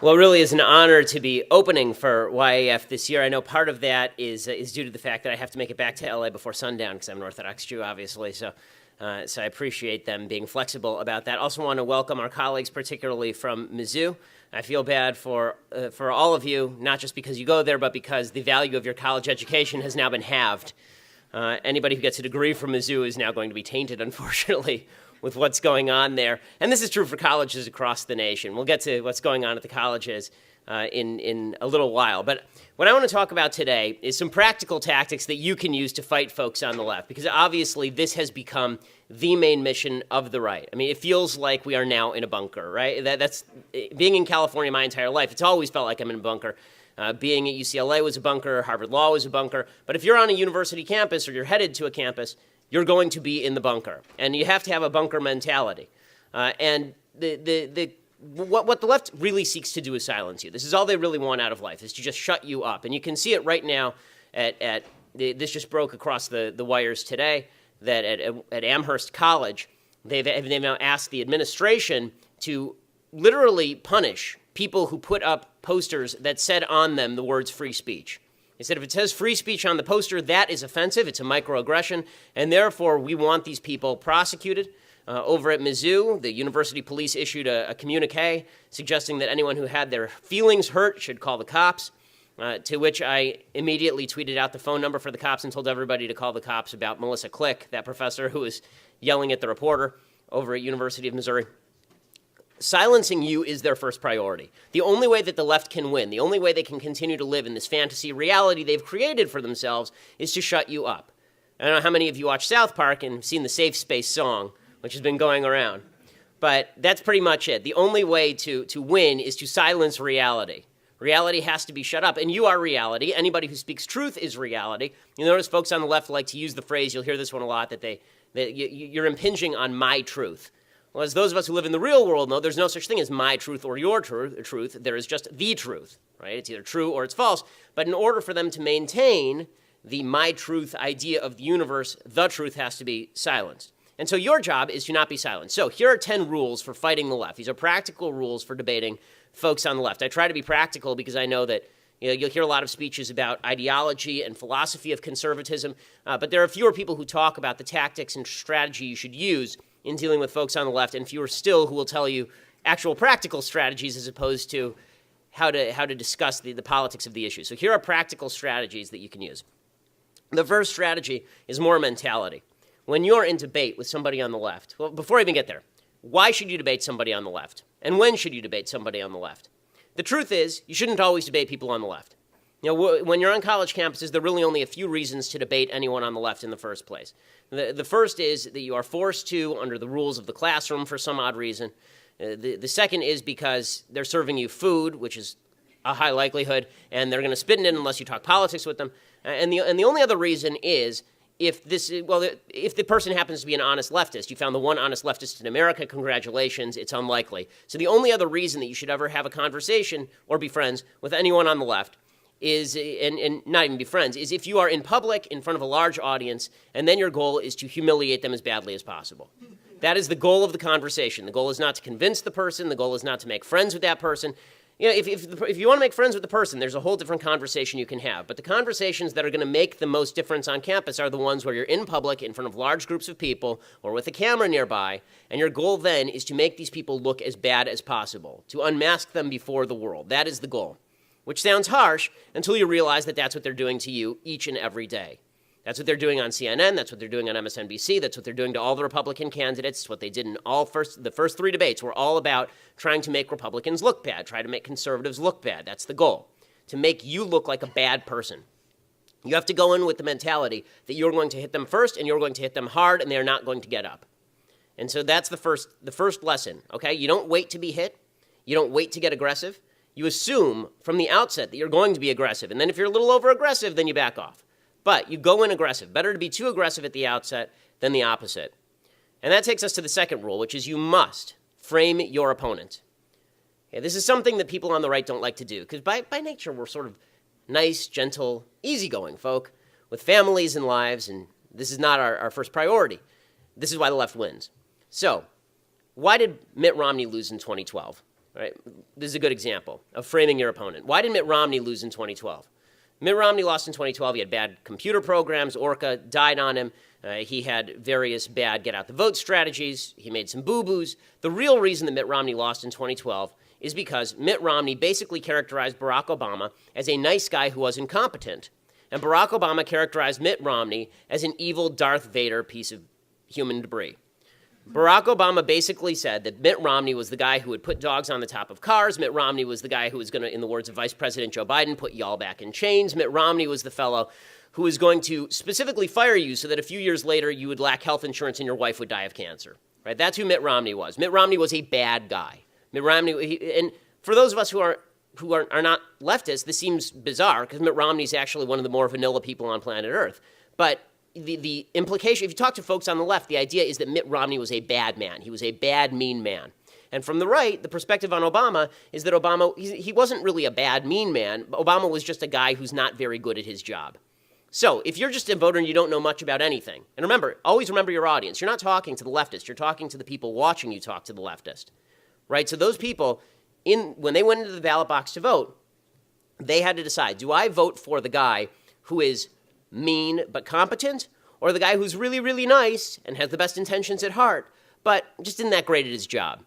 Well, it really is an honor to be opening for YAF this year. I know part of that is due to the fact that I have to make it back to LA before sundown because I'm an Orthodox Jew, obviously. So I appreciate them being flexible about that. Also want to welcome our colleagues, particularly from Mizzou. I feel bad for all of you, not just because you go there, but because the value of your college education has now been halved. Anybody who gets a degree from Mizzou is now going to be tainted, unfortunately, with what's going on there. And this is true for colleges across the nation. We'll get to what's going on at the colleges in a little while. But what I want to talk about today is some practical tactics that you can use to fight folks on the left, because obviously this has become the main mission of the right. I mean, it feels like we are now in a bunker, right? That's being in California my entire life. It's always felt like I'm in a bunker. Being at UCLA was a bunker, Harvard Law was a bunker. But if you're on a university campus or you're headed to a campus, you're going to be in the bunker. And you have to have a bunker mentality. And what the left really seeks to do is silence you. This is all they really want out of life, is to just shut you up. And you can see it right now this just broke across the wires today, that at Amherst College, they've now asked the administration to literally punish people who put up posters that said on them the words free speech. They said if it says free speech on the poster, that is offensive, it's a microaggression, and therefore we want these people prosecuted. Over at Mizzou, the university police issued a communique suggesting that anyone who had their feelings hurt should call the cops, to which I immediately tweeted out the phone number for the cops and told everybody to call the cops about Melissa Click, that professor who was yelling at the reporter over at University of Missouri. Silencing you is their first priority. The only way that the left can win, the only way they can continue to live in this fantasy reality they've created for themselves, is to shut you up. I don't know how many of you watch South Park and have seen the Safe Space song, which has been going around. But that's pretty much it. The only way to win is to silence reality. Reality has to be shut up, and you are reality. Anybody who speaks truth is reality. You notice folks on the left like to use the phrase, you'll hear this one a lot, that you're impinging on my truth. Well, as those of us who live in the real world know, there's no such thing as my truth or your truth. There is just the truth, right? It's either true or it's false. But in order for them to maintain the my truth idea of the universe, the truth has to be silenced. And so your job is to not be silent. So here are 10 rules for fighting the left. These are practical rules for debating folks on the left. I try to be practical because I know that you'll hear a lot of speeches about ideology and philosophy of conservatism, but there are fewer people who talk about the tactics and strategy you should use in dealing with folks on the left, and fewer still who will tell you actual practical strategies as opposed to how to discuss the politics of the issue. So here are practical strategies that you can use. The first strategy is more mentality. When you're in debate with somebody on the left, well, before I even get there, why should you debate somebody on the left? And when should you debate somebody on the left? The truth is, you shouldn't always debate people on the left. When you're on college campuses, there are really only a few reasons to debate anyone on the left in the first place. The first is that you are forced to under the rules of the classroom for some odd reason. The second is because they're serving you food, which is a high likelihood, and they're going to spit in it unless you talk politics with them. And the only other reason is if the person happens to be an honest leftist. You found the one honest leftist in America, congratulations, it's unlikely. So the only other reason that you should ever have a conversation or be friends with anyone on the left is, and not even be friends, is if you are in public in front of a large audience, and then your goal is to humiliate them as badly as possible. That is the goal of the conversation. The goal is not to convince the person. The goal is not to make friends with that person. If you want to make friends with the person, there's a whole different conversation you can have. But the conversations that are going to make the most difference on campus are the ones where you're in public in front of large groups of people or with a camera nearby, and your goal then is to make these people look as bad as possible, to unmask them before the world. That is the goal, which sounds harsh until you realize that that's what they're doing to you each and every day. That's what they're doing on CNN. That's what they're doing on MSNBC. That's what they're doing to all the Republican candidates. It's what they did in the first three debates were all about trying to make Republicans look bad, try to make conservatives look bad. That's the goal, to make you look like a bad person. You have to go in with the mentality that you're going to hit them first and you're going to hit them hard and they're not going to get up. And so that's the first lesson, okay? You don't wait to be hit. You don't wait to get aggressive. You assume from the outset that you're going to be aggressive. And then if you're a little over-aggressive, then you back off. But you go in aggressive. Better to be too aggressive at the outset than the opposite. And that takes us to the second rule, which is you must frame your opponent. Okay, this is something that people on the right don't like to do, because by nature we're sort of nice, gentle, easygoing folk with families and lives, and this is not our first priority. This is why the left wins. So, why did Mitt Romney lose in 2012? Right? This is a good example of framing your opponent. Why did Mitt Romney lose in 2012? Mitt Romney lost in 2012. He had bad computer programs. Orca died on him. He had various bad get-out-the-vote strategies. He made some boo-boos. The real reason that Mitt Romney lost in 2012 is because Mitt Romney basically characterized Barack Obama as a nice guy who was incompetent. And Barack Obama characterized Mitt Romney as an evil Darth Vader piece of human debris. Barack Obama basically said that Mitt Romney was the guy who would put dogs on the top of cars. Mitt Romney was the guy who was going to, in the words of Vice President Joe Biden, put y'all back in chains. Mitt Romney was the fellow who was going to specifically fire you so that a few years later you would lack health insurance and your wife would die of cancer. Right? That's who Mitt Romney was. Mitt Romney was a bad guy. Mitt Romney, and for those of us who are not leftists, this seems bizarre because Mitt Romney's actually one of the more vanilla people on planet Earth. But the implication, if you talk to folks on the left, the idea is that Mitt Romney was a bad man. He was a bad, mean man. And from the right, the perspective on Obama is that Obama, he wasn't really a bad, mean man. Obama was just a guy who's not very good at his job. So if you're just a voter and you don't know much about anything, and remember, always remember your audience. You're not talking to the leftist. You're talking to the people watching you talk to the leftist. Right? So those people, when they went into the ballot box to vote, they had to decide, do I vote for the guy who is mean but competent, or the guy who's really, really nice and has the best intentions at heart, but just isn't that great at his job?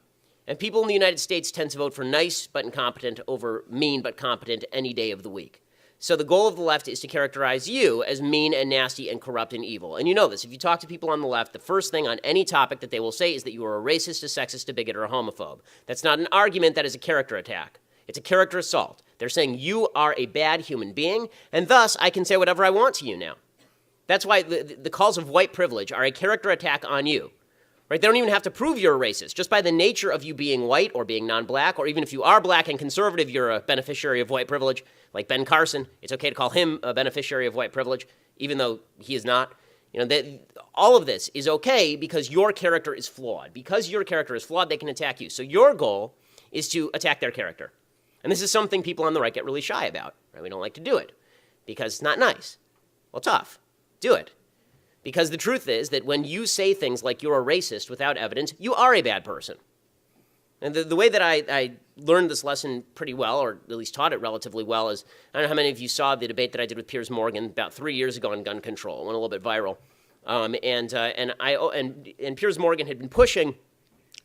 And people in the United States tend to vote for nice but incompetent over mean but competent any day of the week. So the goal of the left is to characterize you as mean and nasty and corrupt and evil. And you know this. If you talk to people on the left, the first thing on any topic that they will say is that you are a racist, a sexist, a bigot, or a homophobe. That's not an argument. That is a character attack. It's a character assault. They're saying you are a bad human being, and thus I can say whatever I want to you now. That's why the calls of white privilege are a character attack on you. Right? They don't even have to prove you're a racist. Just by the nature of you being white or being non-black, or even if you are black and conservative, you're a beneficiary of white privilege. Like Ben Carson, it's okay to call him a beneficiary of white privilege, even though he is not. You know, all of this is okay because your character is flawed. Because your character is flawed, they can attack you. So your goal is to attack their character. And this is something people on the right get really shy about. Right? We don't like to do it because it's not nice. Well, tough. Do it. Because the truth is that when you say things like you're a racist without evidence, you are a bad person. And the way that I learned this lesson pretty well, or at least taught it relatively well, is, I don't know how many of you saw the debate that I did with Piers Morgan about 3 years ago on gun control. It went a little bit viral. And Piers Morgan had been pushing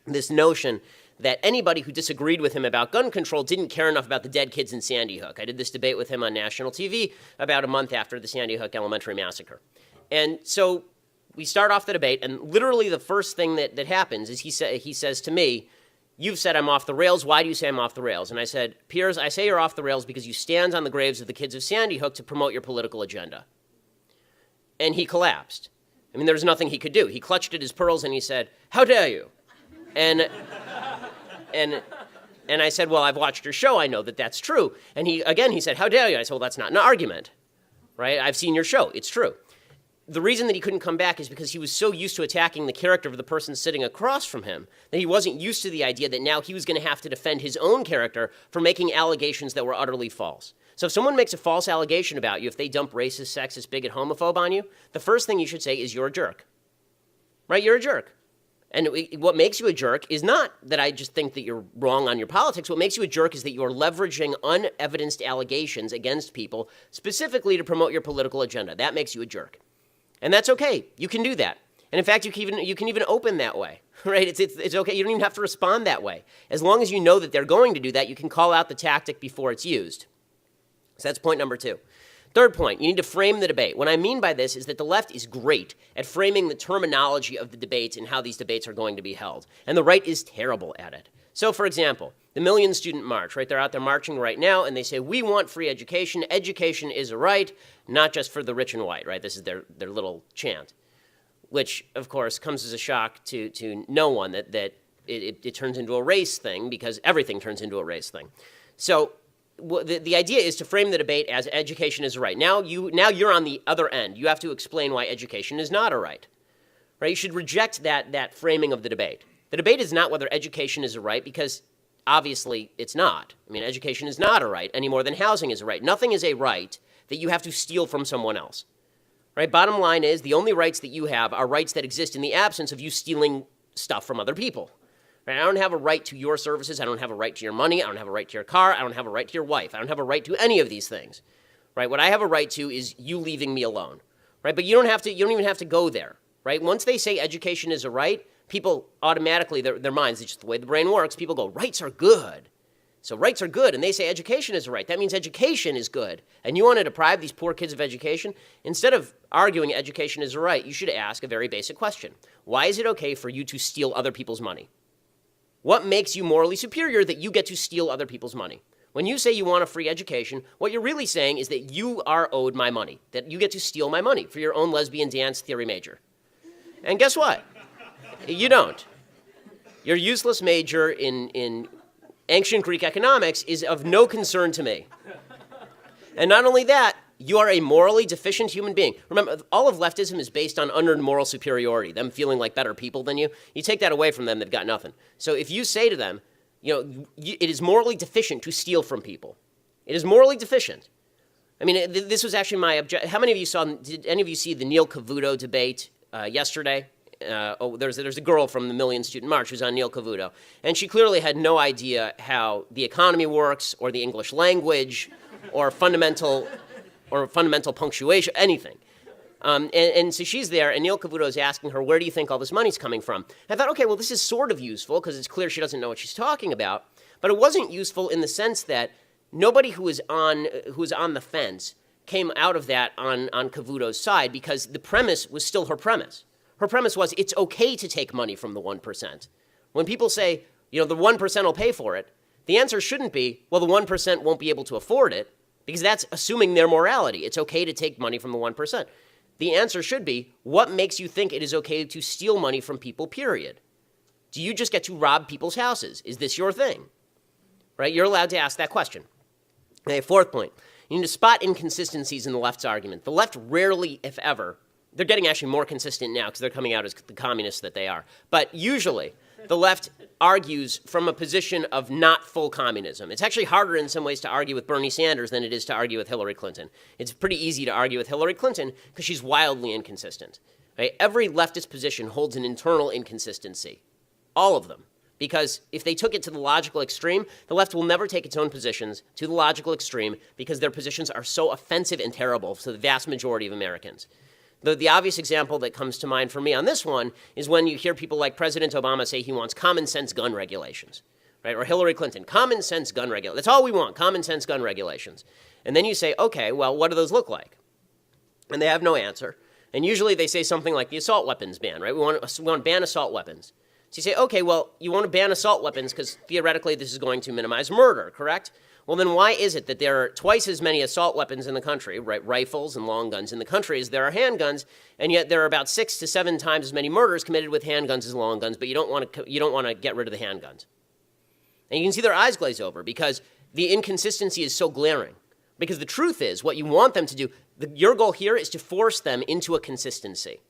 this notion that anybody who disagreed with him about gun control didn't care enough about the dead kids in Sandy Hook. I did this debate with him on national TV about a month after the Sandy Hook Elementary Massacre. And so we start off the debate, and literally the first thing that happens is he says to me, "You've said I'm off the rails. Why do you say I'm off the rails?" And I said, "Piers, I say you're off the rails because you stand on the graves of the kids of Sandy Hook to promote your political agenda." And he collapsed. I mean, there was nothing he could do. He clutched at his pearls and he said, "How dare you?" And I said, "Well, I've watched your show. I know that that's true." And he said, "How dare you?" I said, "Well, that's not an argument, right? I've seen your show. It's true." The reason that he couldn't come back is because he was so used to attacking the character of the person sitting across from him that he wasn't used to the idea that now he was going to have to defend his own character for making allegations that were utterly false. So if someone makes a false allegation about you, if they dump racist, sexist, bigot, homophobe on you, the first thing you should say is you're a jerk. Right? You're a jerk. And what makes you a jerk is not that I just think that you're wrong on your politics. What makes you a jerk is that you're leveraging unevidenced allegations against people specifically to promote your political agenda. That makes you a jerk. And that's okay. You can do that. And in fact, you can even open that way, right? It's okay. You don't even have to respond that way. As long as you know that they're going to do that, you can call out the tactic before it's used. So that's point number 2. Third point, you need to frame the debate. What I mean by this is that the left is great at framing the terminology of the debates and how these debates are going to be held. And the right is terrible at it. So, for example, the Million Student March, right? They're out there marching right now, and they say, we want free education. Education is a right, not just for the rich and white, right? This is their little chant, which, of course, comes as a shock to no one that it turns into a race thing, because everything turns into a race thing. So the idea is to frame the debate as education is a right. Now you're on the other end. You have to explain why education is not a right, right? You should reject that framing of the debate. The debate is not whether education is a right, because obviously it's not. I mean, education is not a right any more than housing is a right. Nothing is a right that you have to steal from someone else, right? Bottom line is the only rights that you have are rights that exist in the absence of you stealing stuff from other people, Right? I don't have a right to your services. I don't have a right to your money. I don't have a right to your car. I don't have a right to your wife. I don't have a right to any of these things. Right? What I have a right to is you leaving me alone. Right? But you don't even have to go there. Right? Once they say education is a right, people automatically, their minds, it's just the way the brain works, people go, rights are good. So rights are good, and they say education is a right. That means education is good. And you want to deprive these poor kids of education? Instead of arguing education is a right, you should ask a very basic question. Why is it okay for you to steal other people's money? What makes you morally superior that you get to steal other people's money? When you say you want a free education, what you're really saying is that you are owed my money, that you get to steal my money for your own lesbian dance theory major. And guess what? You don't. Your useless major in ancient Greek economics is of no concern to me. And not only that, you are a morally deficient human being. Remember, all of leftism is based on unearned moral superiority, them feeling like better people than you. You take that away from them, they've got nothing. So if you say to them, it is morally deficient to steal from people. It is morally deficient. I mean, this was actually my objection. How many of you did any of you see the Neil Cavuto debate yesterday? There's a girl from the Million Student March who's on Neil Cavuto, and she clearly had no idea how the economy works, or the English language, or fundamental punctuation, anything. And so she's there, and Neil Cavuto is asking her, where do you think all this money's coming from? I thought, okay, well, this is sort of useful, because it's clear she doesn't know what she's talking about, but it wasn't useful in the sense that nobody who was on the fence came out of that on Cavuto's side, because the premise was still her premise. Her premise was, it's okay to take money from the 1%. When people say, the 1% will pay for it, the answer shouldn't be, well, the 1% won't be able to afford it, because that's assuming their morality. It's okay to take money from the 1%. The answer should be, what makes you think it is okay to steal money from people, period? Do you just get to rob people's houses? Is this your thing? Right? You're allowed to ask that question. Okay, fourth point. You need to spot inconsistencies in the left's argument. The left rarely, if ever, they're getting actually more consistent now because they're coming out as the communists that they are. But usually, the left argues from a position of not full communism. It's actually harder in some ways to argue with Bernie Sanders than it is to argue with Hillary Clinton. It's pretty easy to argue with Hillary Clinton because she's wildly inconsistent. Right? Every leftist position holds an internal inconsistency. All of them. Because if they took it to the logical extreme, the left will never take its own positions to the logical extreme because their positions are so offensive and terrible to the vast majority of Americans. The obvious example that comes to mind for me on this one is when you hear people like President Obama say he wants common sense gun regulations, right? Or Hillary Clinton, common sense gun regulations. That's all we want, common sense gun regulations. And then you say, okay, well, what do those look like? And they have no answer. And usually they say something like the assault weapons ban, right? We want to ban assault weapons. So you say, okay, well, you want to ban assault weapons because theoretically this is going to minimize murder, correct? Well, then why is it that there are twice as many assault weapons in the country, right, rifles and long guns in the country as there are handguns, and yet there are about 6 to 7 times as many murders committed with handguns as long guns, but you don't want to get rid of the handguns. And you can see their eyes glaze over because the inconsistency is so glaring. Because the truth is, what you want them to do, your goal here is to force them into a consistency,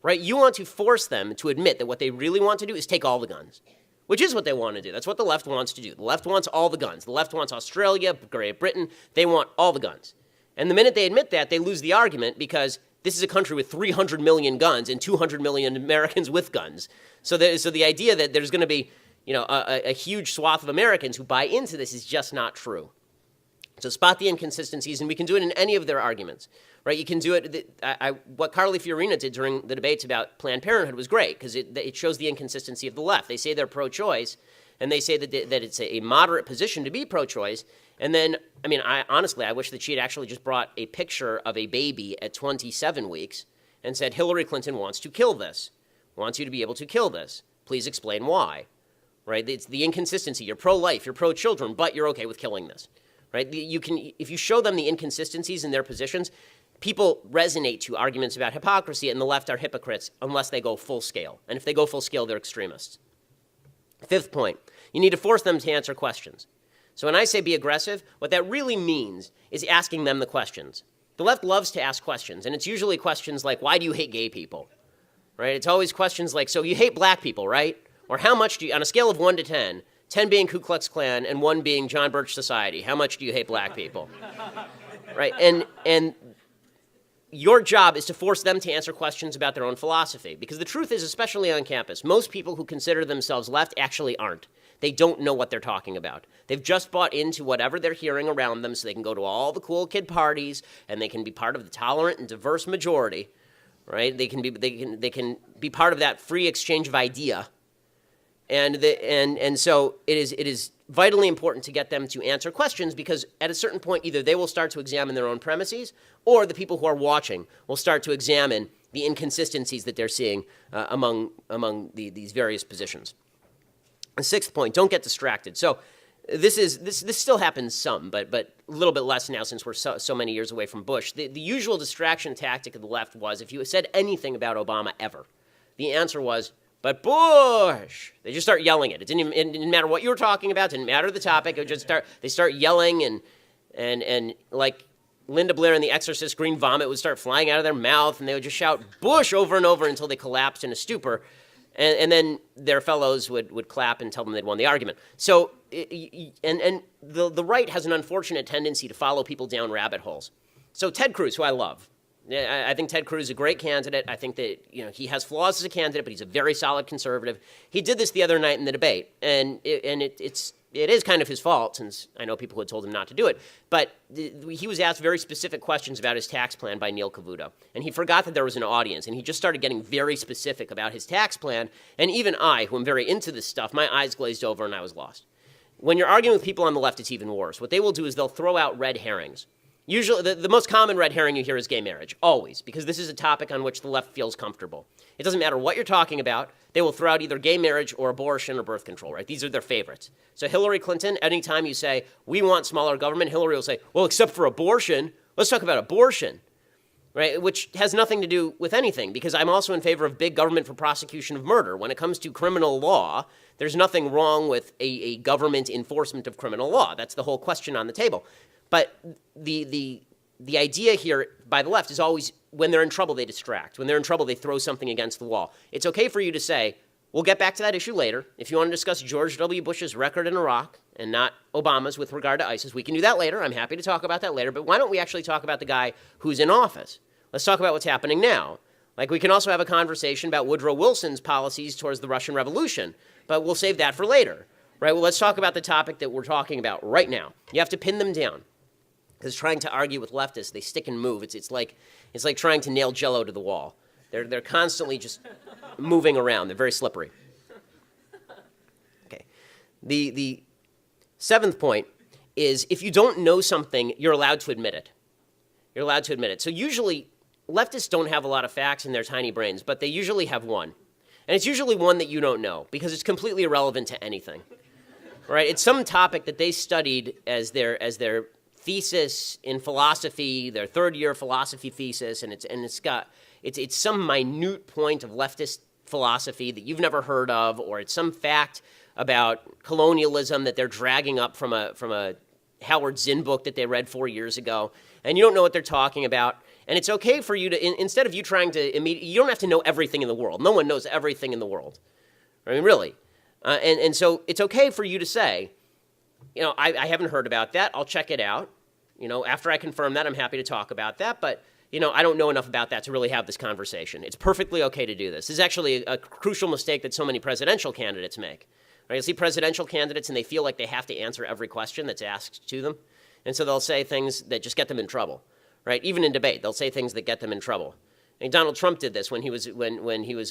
right? You want to force them to admit that what they really want to do is take all the guns. Which is what they want to do. That's what the left wants to do. The left wants all the guns. The left wants Australia, Great Britain. They want all the guns. And the minute they admit that, they lose the argument because this is a country with 300 million guns and 200 million Americans with guns. So the idea that there's going to be a huge swath of Americans who buy into this is just not true. So spot the inconsistencies, and we can do it in any of their arguments, right? You can do it. What Carly Fiorina did during the debates about Planned Parenthood was great because it shows the inconsistency of the left. They say they're pro-choice, and they say that it's a moderate position to be pro-choice. And then, honestly, I wish that she had actually just brought a picture of a baby at 27 weeks and said, Hillary Clinton wants to kill this, wants you to be able to kill this. Please explain why, right? It's the inconsistency. You're pro-life, you're pro-children, but you're okay with killing this. Right? If you show them the inconsistencies in their positions, people resonate to arguments about hypocrisy, and the left are hypocrites unless they go full scale. And if they go full scale, they're extremists. Fifth point, you need to force them to answer questions. So when I say be aggressive, what that really means is asking them the questions. The left loves to ask questions, and it's usually questions like, why do you hate gay people? Right? It's always questions like, so you hate black people, right? Or how much do you, on a scale of 1 to 10, 10 being Ku Klux Klan and 1 being John Birch Society. How much do you hate black people? Right? And your job is to force them to answer questions about their own philosophy. Because the truth is, especially on campus, most people who consider themselves left actually aren't. They don't know what they're talking about. They've just bought into whatever they're hearing around them so they can go to all the cool kid parties and they can be part of the tolerant and diverse majority, right? They can be part of that free exchange of idea. And so it is vitally important to get them to answer questions, because at a certain point, either they will start to examine their own premises, or the people who are watching will start to examine the inconsistencies that they're seeing among these various positions. The sixth point: don't get distracted. So this still happens some, but a little bit less now since we're so many years away from Bush. The usual distraction tactic of the left was, if you said anything about Obama ever, the answer was, but Bush. They just start yelling it. It didn't matter what you were talking about. It didn't matter the topic. It would just they start yelling, and like Linda Blair in The Exorcist, green vomit would start flying out of their mouth, and they would just shout Bush over and over until they collapsed in a stupor. And then their fellows would clap and tell them they'd won the argument. So, and the right has an unfortunate tendency to follow people down rabbit holes. So Ted Cruz, who I love, I think Ted Cruz is a great candidate. I think that he has flaws as a candidate, but he's a very solid conservative. He did this the other night in the debate, and it is kind of his fault, since I know people who had told him not to do it. But he was asked very specific questions about his tax plan by Neil Cavuto. And he forgot that there was an audience, and he just started getting very specific about his tax plan. And even I, who am very into this stuff, my eyes glazed over and I was lost. When you're arguing with people on the left, it's even worse. What they will do is they'll throw out red herrings. Usually, the most common red herring you hear is gay marriage, always, because this is a topic on which the left feels comfortable. It doesn't matter what you're talking about. They will throw out either gay marriage or abortion or birth control, right? These are their favorites. So Hillary Clinton, anytime you say, we want smaller government, Hillary will say, well, except for abortion. Let's talk about abortion, right? Which has nothing to do with anything, because I'm also in favor of big government for prosecution of murder. When it comes to criminal law, there's nothing wrong with a government enforcement of criminal law. That's the whole question on the table. But the idea here by the left is always, when they're in trouble, they distract. When they're in trouble, they throw something against the wall. It's okay for you to say, we'll get back to that issue later. If you want to discuss George W. Bush's record in Iraq and not Obama's with regard to ISIS, we can do that later. I'm happy to talk about that later. But why don't we actually talk about the guy who's in office? Let's talk about what's happening now. Like, we can also have a conversation about Woodrow Wilson's policies towards the Russian Revolution, but we'll save that for later, right? Well, let's talk about the topic that we're talking about right now. You have to pin them down. Because trying to argue with leftists, they stick and move. It's like trying to nail Jell-O to the wall. They're constantly just moving around. They're very slippery. Okay. The seventh point is, if you don't know something, you're allowed to admit it. You're allowed to admit it. So usually, leftists don't have a lot of facts in their tiny brains, but they usually have one. And it's usually one that you don't know, because it's completely irrelevant to anything. Right? It's some topic that they studied as their thesis in philosophy, their third-year philosophy thesis, and it's some minute point of leftist philosophy that you've never heard of, or it's some fact about colonialism that they're dragging up from a Howard Zinn book that they read 4 years ago, and you don't know what they're talking about. And it's okay for you to, instead of you trying to you don't have to know everything in the world. No one knows everything in the world. I mean, really. And so it's okay for you to say, I haven't heard about that. I'll check it out. After I confirm that, I'm happy to talk about that. But, I don't know enough about that to really have this conversation. It's perfectly okay to do this. This is actually a crucial mistake that so many presidential candidates make. Right? You see presidential candidates, and they feel like they have to answer every question that's asked to them. And so they'll say things that just get them in trouble. Right? Even in debate, they'll say things that get them in trouble. And Donald Trump did this when he was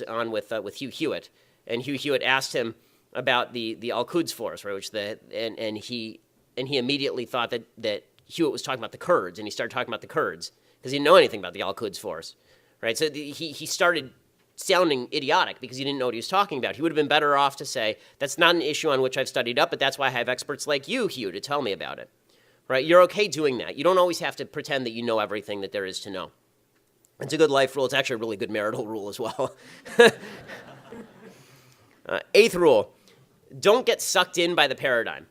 on with Hugh Hewitt. And Hugh Hewitt asked him about the Al-Quds Force, right? And he immediately thought that Hewitt was talking about the Kurds, and he started talking about the Kurds because he didn't know anything about the Al-Quds Force, right? So he started sounding idiotic because he didn't know what he was talking about. He would have been better off to say, that's not an issue on which I've studied up, but that's why I have experts like you, Hugh, to tell me about it, right? You're okay doing that. You don't always have to pretend that you know everything that there is to know. It's a good life rule. It's actually a really good marital rule as well. Eighth rule. Don't get sucked in by the paradigm.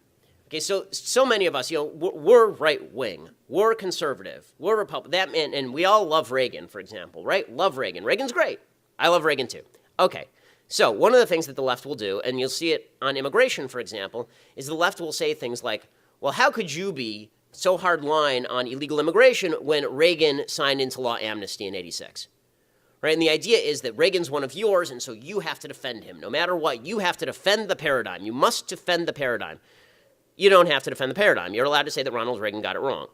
Okay, so many of us, we're right-wing, we're conservative, we're Republican, and we all love Reagan, for example, right? Love Reagan. Reagan's great. I love Reagan too. Okay, so one of the things that the left will do, and you'll see it on immigration, for example, is the left will say things like, well, how could you be so hard line on illegal immigration when Reagan signed into law amnesty in 86. Right? And the idea is that Reagan's one of yours, and so you have to defend him. No matter what, you have to defend the paradigm. You must defend the paradigm. You don't have to defend the paradigm. You're allowed to say that Ronald Reagan got it wrong.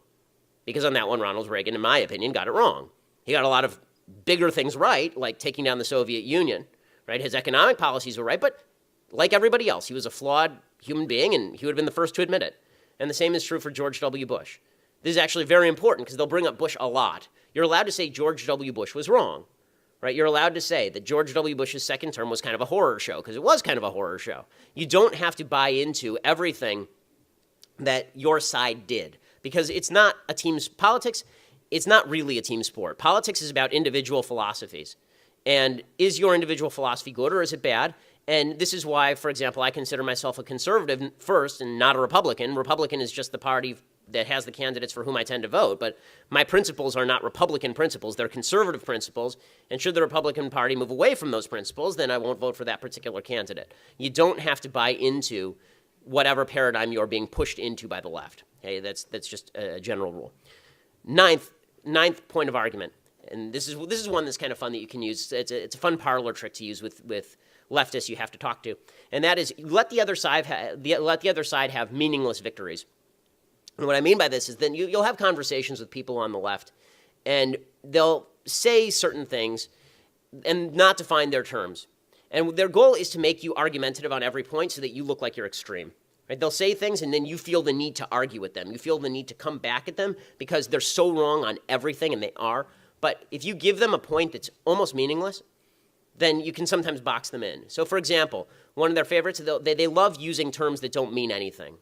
Because on that one, Ronald Reagan, in my opinion, got it wrong. He got a lot of bigger things right, like taking down the Soviet Union. Right? His economic policies were right, but like everybody else, he was a flawed human being, and he would have been the first to admit it. And the same is true for George W. Bush. This is actually very important because they'll bring up Bush a lot. You're allowed to say George W. Bush was wrong. Right? You're allowed to say that George W. Bush's second term was kind of a horror show, because it was kind of a horror show. You don't have to buy into everything that your side did, because it's not a team's politics. It's not really a team sport. Politics is about individual philosophies. And is your individual philosophy good or is it bad? And this is why, for example, I consider myself a conservative first and not a Republican. Republican is just the party that has the candidates for whom I tend to vote, but my principles are not Republican principles. They're conservative principles, and should the Republican Party move away from those principles, then I won't vote for that particular candidate. You don't have to buy into whatever paradigm you're being pushed into by the left. Okay, that's just a general rule. Ninth point of argument, and this is one that's kind of fun that you can use. It's a fun parlor trick to use with leftists you have to talk to, and that is let the other side have meaningless victories. And what I mean by this is then you'll have conversations with people on the left, and they'll say certain things and not define their terms. And their goal is to make you argumentative on every point so that you look like you're extreme. Right? They'll say things, and then you feel the need to argue with them. You feel the need to come back at them because they're so wrong on everything, and they are. But if you give them a point that's almost meaningless, then you can sometimes box them in. So, for example, one of their favorites, they love using terms that don't mean anything.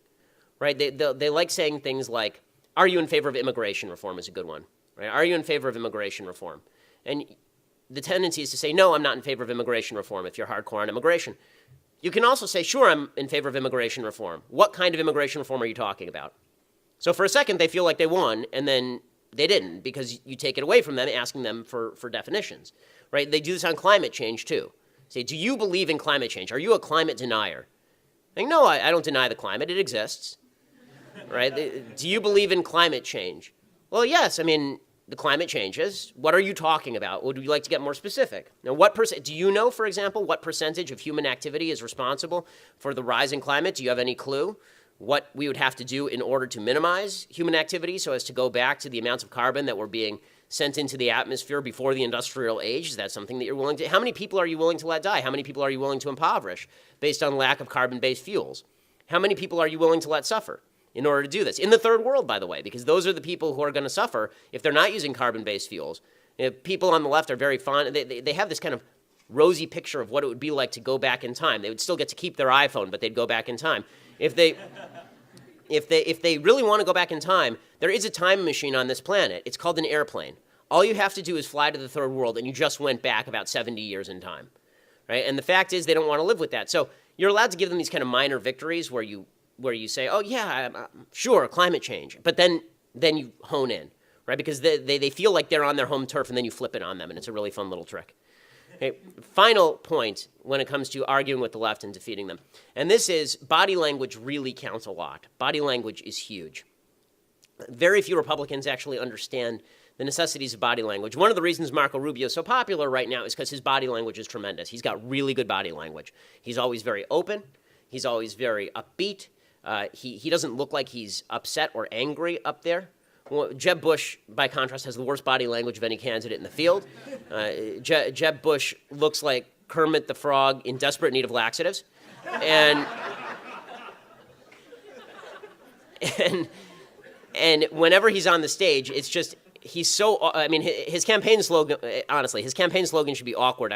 Right? They like saying things like, are you in favor of immigration reform is a good one. Right? Are you in favor of immigration reform? And the tendency is to say, no, I'm not in favor of immigration reform if you're hardcore on immigration. You can also say, sure, I'm in favor of immigration reform. What kind of immigration reform are you talking about? So for a second, they feel like they won, and then they didn't, because you take it away from them, asking them for definitions. Right? They do this on climate change, too. Say, do you believe in climate change? Are you a climate denier? Like, no, I don't deny the climate. It exists. Right? Do you believe in climate change? Well, yes. I mean, the climate changes. What are you talking about? Would you like to get more specific? Now, do you know, for example, what percentage of human activity is responsible for the rise in climate? Do you have any clue what we would have to do in order to minimize human activity so as to go back to the amounts of carbon that were being sent into the atmosphere before the industrial age? Is that something that you're willing to? How many people are you willing to let die? How many people are you willing to impoverish based on lack of carbon-based fuels? How many people are you willing to let suffer in order to do this? In the third world, by the way, because those are the people who are going to suffer if they're not using carbon-based fuels. People on the left are very fond. They have this kind of rosy picture of what it would be like to go back in time. They would still get to keep their iPhone, but they'd go back in time. If they really want to go back in time, there is a time machine on this planet. It's called an airplane. All you have to do is fly to the third world, and you just went back about 70 years in time. Right? And the fact is they don't want to live with that. So you're allowed to give them these kind of minor victories where you say, oh, yeah, sure, climate change. But then you hone in, right? Because they feel like they're on their home turf, and then you flip it on them, and it's a really fun little trick. Okay, final point when it comes to arguing with the left and defeating them. And this is body language really counts a lot. Body language is huge. Very few Republicans actually understand the necessities of body language. One of the reasons Marco Rubio is so popular right now is because his body language is tremendous. He's got really good body language. He's always very open. He's always very upbeat. He doesn't look like he's upset or angry up there. Well, Jeb Bush, by contrast, has the worst body language of any candidate in the field. Jeb Bush looks like Kermit the Frog in desperate need of laxatives. And whenever he's on the stage, it's just, he's so, I mean, his campaign slogan, honestly, his campaign slogan should be awkward, !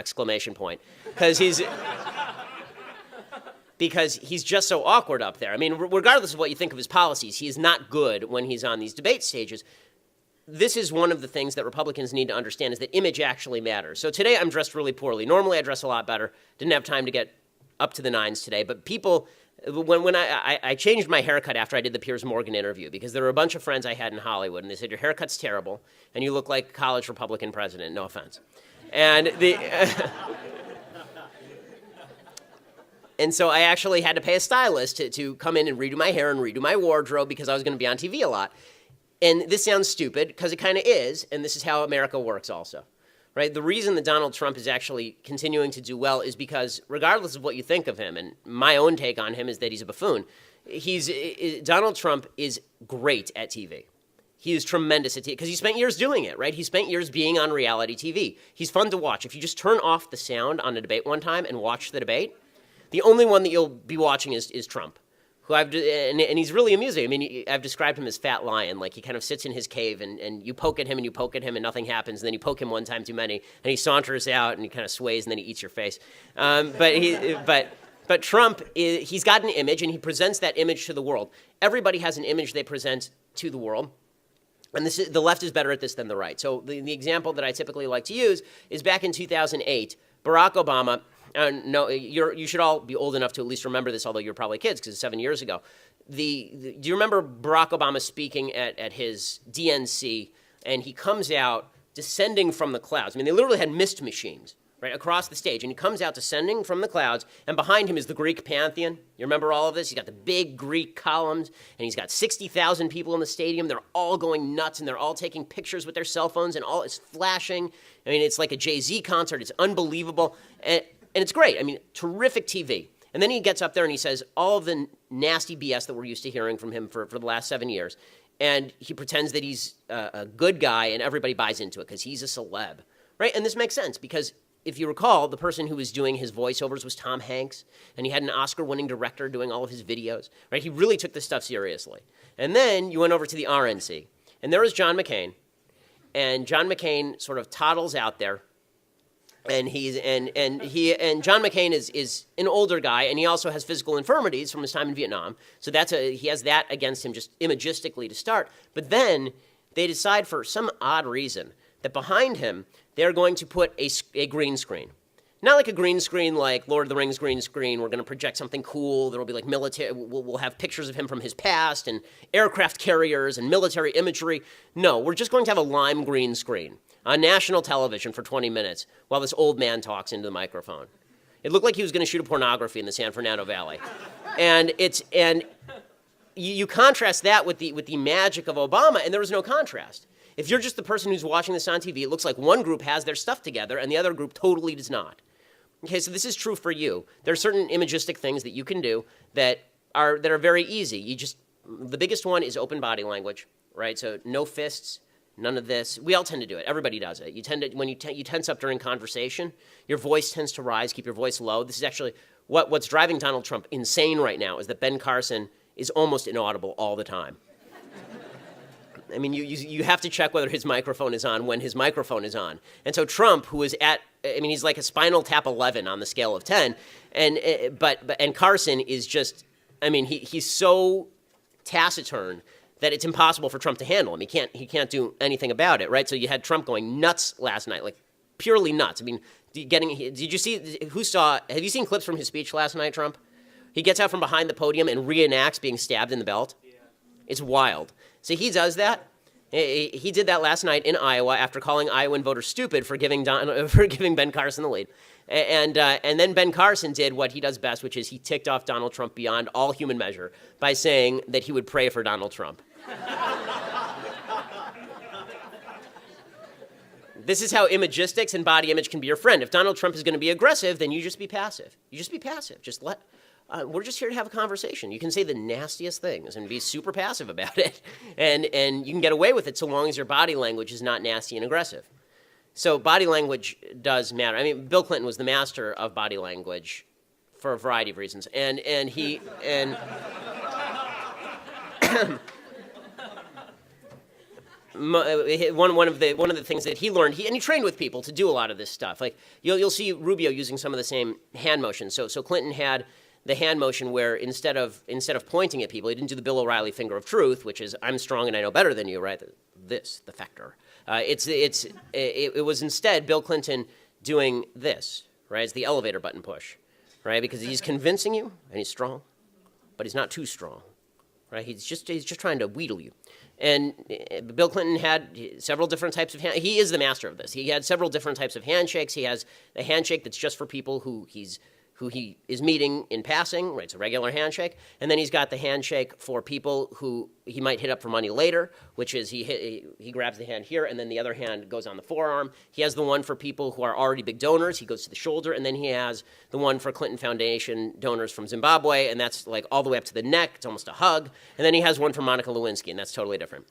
Because he's just so awkward up there. I mean, regardless of what you think of his policies, he is not good when he's on these debate stages. This is one of the things that Republicans need to understand, is that image actually matters. So today I'm dressed really poorly. Normally I dress a lot better. Didn't have time to get up to the nines today. But people, when I changed my haircut after I did the Piers Morgan interview, because there were a bunch of friends I had in Hollywood, and they said, your haircut's terrible, and you look like a college Republican president, no offense. And And so I actually had to pay a stylist to come in and redo my hair and redo my wardrobe because I was going to be on TV a lot. And this sounds stupid because it kind of is, and this is how America works also, right? The reason that Donald Trump is actually continuing to do well is because regardless of what you think of him, and my own take on him is that he's a buffoon, Donald Trump is great at TV. He is tremendous at TV because he spent years doing it, right? He spent years being on reality TV. He's fun to watch. If you just turn off the sound on a debate one time and watch the debate, the only one that you'll be watching is Trump. And he's really amusing. I mean, I've described him as Fat Lion. Like, he kind of sits in his cave, and you poke at him, and you poke at him, and nothing happens. And then you poke him one time too many, and he saunters out, and he kind of sways, and then he eats your face. But Trump, he's got an image, and he presents that image to the world. Everybody has an image they present to the world. And the left is better at this than the right. So the example that I typically like to use is back in 2008, Barack Obama. No, you should all be old enough to at least remember this, although you're probably kids because it's 7 years ago. Do you remember Barack Obama speaking at his DNC, and he comes out descending from the clouds? I mean, they literally had mist machines right across the stage, and he comes out descending from the clouds, and behind him is the Greek Pantheon. You remember all of this? He's got the big Greek columns, and he's got 60,000 people in the stadium. They're all going nuts, and they're all taking pictures with their cell phones, and all is flashing. I mean, it's like a Jay-Z concert. It's unbelievable. And it's great. I mean, terrific TV. And then he gets up there and he says all of the nasty BS that we're used to hearing from him for the last 7 years. And he pretends that he's a good guy and everybody buys into it because he's a celeb, right? And this makes sense because if you recall, the person who was doing his voiceovers was Tom Hanks, and he had an Oscar-winning director doing all of his videos, right? He really took this stuff seriously. And then you went over to the RNC, and there was John McCain, and John McCain sort of toddles out there. And John McCain is an older guy, and he also has physical infirmities from his time in Vietnam. So he has that against him just imagistically to start. But then they decide for some odd reason that behind him they're going to put a green screen. Not like a green screen like Lord of the Rings green screen. We're going to project something cool. There will be like military. We'll have pictures of him from his past and aircraft carriers and military imagery. No, we're just going to have a lime green screen on national television for 20 minutes while this old man talks into the microphone. It looked like he was going to shoot a pornography in the San Fernando Valley. And you contrast that with the magic of Obama, and there was no contrast. If you're just the person who's watching this on TV, it looks like one group has their stuff together and the other group totally does not. Okay, so this is true for you. There are certain imagistic things that you can do that are very easy. The biggest one is open body language, right? So no fists. None of this. We all tend to do it. Everybody does it. When you tense up during conversation, your voice tends to rise. Keep your voice low. This is actually what's driving Donald Trump insane right now is that Ben Carson is almost inaudible all the time. I mean, you have to check whether his microphone is on when his microphone is on. And so Trump, who is he's like a Spinal Tap 11 on the scale of 10, and Carson is just, he's so taciturn that it's impossible for Trump to handle him. He can't do anything about it, right? So you had Trump going nuts last night, like purely nuts. I mean, have you seen clips from his speech last night, Trump? He gets out from behind the podium and reenacts being stabbed in the belt. Yeah. It's wild. So he does that. He did that last night in Iowa after calling Iowan voters stupid for giving Ben Carson the lead. And then Ben Carson did what he does best, which is he ticked off Donald Trump beyond all human measure by saying that he would pray for Donald Trump. This is how imagistics and body image can be your friend. If Donald Trump is going to be aggressive, then you just be passive. Just we're just here to have a conversation. You can say the nastiest things and be super passive about it, and you can get away with it so long as your body language is not nasty and aggressive. So body language does matter. I mean, Bill Clinton was the master of body language for a variety of reasons, and one of the things that he learned, he trained with people to do a lot of this stuff. Like you'll see Rubio using some of the same hand motions. So Clinton had the hand motion where instead of pointing at people, he didn't do the Bill O'Reilly finger of truth, which is I'm strong and I know better than you, right? The factor. It was instead Bill Clinton doing this, right? It's the elevator button push, right? Because he's convincing you and he's strong, but he's not too strong, right? He's just trying to wheedle you. And Bill Clinton had several different types of he is the master of this. He had several different types of handshakes. He has a handshake that's just for people who who he is meeting in passing, right? It's a regular handshake. And then he's got the handshake for people who he might hit up for money later, which is he grabs the hand here, and then the other hand goes on the forearm. He has the one for people who are already big donors. He goes to the shoulder. And then he has the one for Clinton Foundation donors from Zimbabwe, and that's like all the way up to the neck. It's almost a hug. And then he has one for Monica Lewinsky, and that's totally different.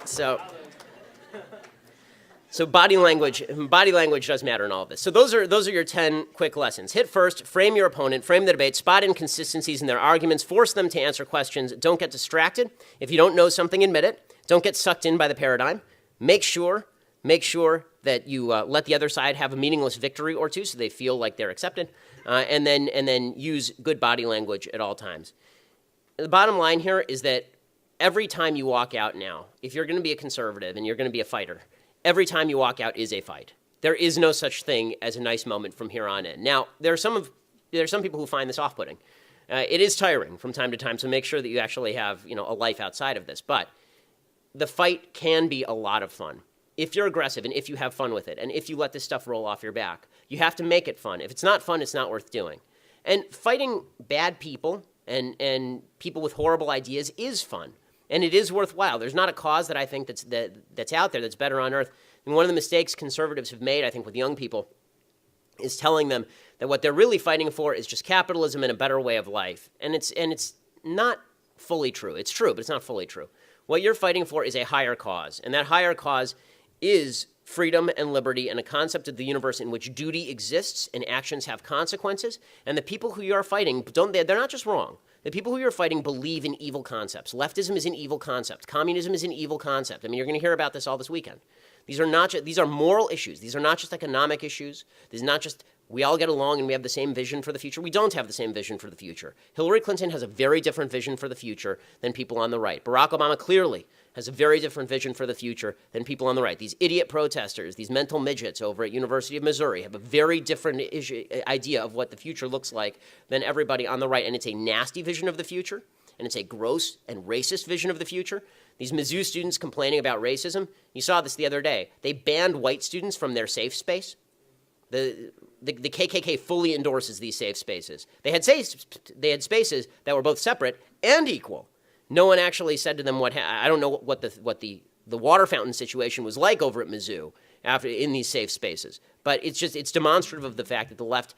So body language does matter in all of this. So those are your 10 quick lessons. Hit first, frame your opponent, frame the debate, spot inconsistencies in their arguments, force them to answer questions. Don't get distracted. If you don't know something, admit it. Don't get sucked in by the paradigm. Make sure that you let the other side have a meaningless victory or two so they feel like they're accepted, and then use good body language at all times. The bottom line here is that every time you walk out now, if you're going to be a conservative and you're going to be a fighter, every time you walk out is a fight. There is no such thing as a nice moment from here on in. Now, there are some people who find this off-putting. It is tiring from time to time, so make sure that you actually have a life outside of this. But the fight can be a lot of fun if you're aggressive and if you have fun with it and if you let this stuff roll off your back. You have to make it fun. If it's not fun, it's not worth doing. And fighting bad people and people with horrible ideas is fun. And it is worthwhile. There's not a cause that I think that's out there that's better on earth. And one of the mistakes conservatives have made, I think, with young people is telling them that what they're really fighting for is just capitalism and a better way of life. And it's not fully true. It's true, but it's not fully true. What you're fighting for is a higher cause. And that higher cause is freedom and liberty and a concept of the universe in which duty exists and actions have consequences. And the people who you are fighting, they're not just wrong. The people who you're fighting believe in evil concepts. Leftism is an evil concept. Communism is an evil concept. I mean, you're going to hear about this all this weekend. These are moral issues. These are not just economic issues. This is not just we all get along and we have the same vision for the future. We don't have the same vision for the future. Hillary Clinton has a very different vision for the future than people on the right. Barack Obama clearly has a very different vision for the future than people on the right. These idiot protesters, these mental midgets over at University of Missouri have a very different idea of what the future looks like than everybody on the right. And it's a nasty vision of the future, and it's a gross and racist vision of the future. These Mizzou students complaining about racism, you saw this the other day. They banned white students from their safe space. The KKK fully endorses these safe spaces. They had spaces that were both separate and equal. No one actually said to them I don't know what the water fountain situation was like over at Mizzou in these safe spaces. But it's demonstrative of the fact that the left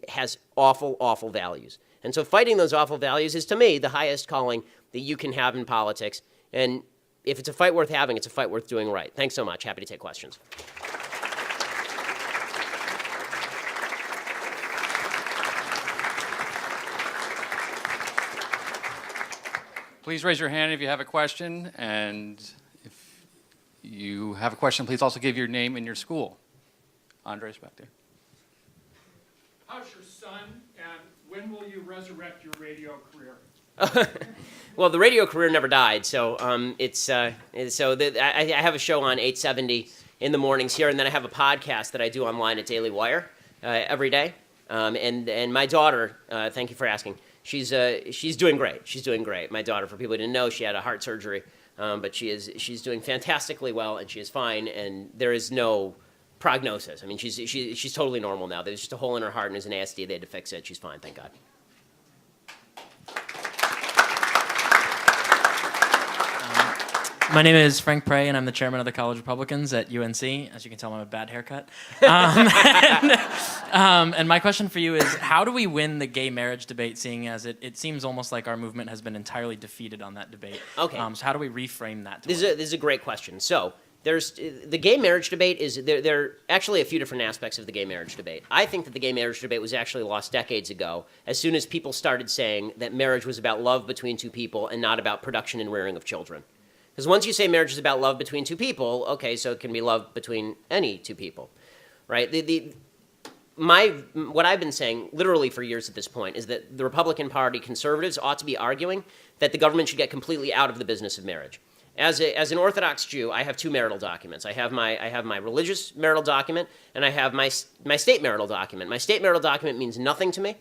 has awful, awful values. And so fighting those awful values is, to me, the highest calling that you can have in politics. And if it's a fight worth having, it's a fight worth doing right. Thanks so much. Happy to take questions. Please raise your hand if you have a question, and if you have a question, please also give your name and your school. Andres, back there. How's your son, and when will you resurrect your radio career? Well, the radio career never died, so I have a show on 870 in the mornings here, and then I have a podcast that I do online at Daily Wire every day. And my daughter, thank you for asking. She's doing great. She's doing great. My daughter, for people who didn't know, she had a heart surgery, but she's doing fantastically well, and she is fine. And there is no prognosis. I mean, she's totally normal now. There's just a hole in her heart, and there's an ASD. They had to fix it. She's fine, thank God. My name is Frank Prey, and I'm the chairman of the College Republicans at UNC. As you can tell, I'm a bad haircut. And my question for you is, how do we win the gay marriage debate, seeing as it seems almost like our movement has been entirely defeated on that debate? Okay. So how do we reframe that? This is a great question. So there's the gay marriage debate there are actually a few different aspects of the gay marriage debate. I think that the gay marriage debate was actually lost decades ago, as soon as people started saying that marriage was about love between two people and not about production and rearing of children. Because once you say marriage is about love between two people, okay, so it can be love between any two people, right? What I've been saying literally for years at this point is that the Republican Party conservatives ought to be arguing that the government should get completely out of the business of marriage. As an Orthodox Jew, I have two marital documents. I have my religious marital document, and I have my state marital document. My state marital document means nothing to me,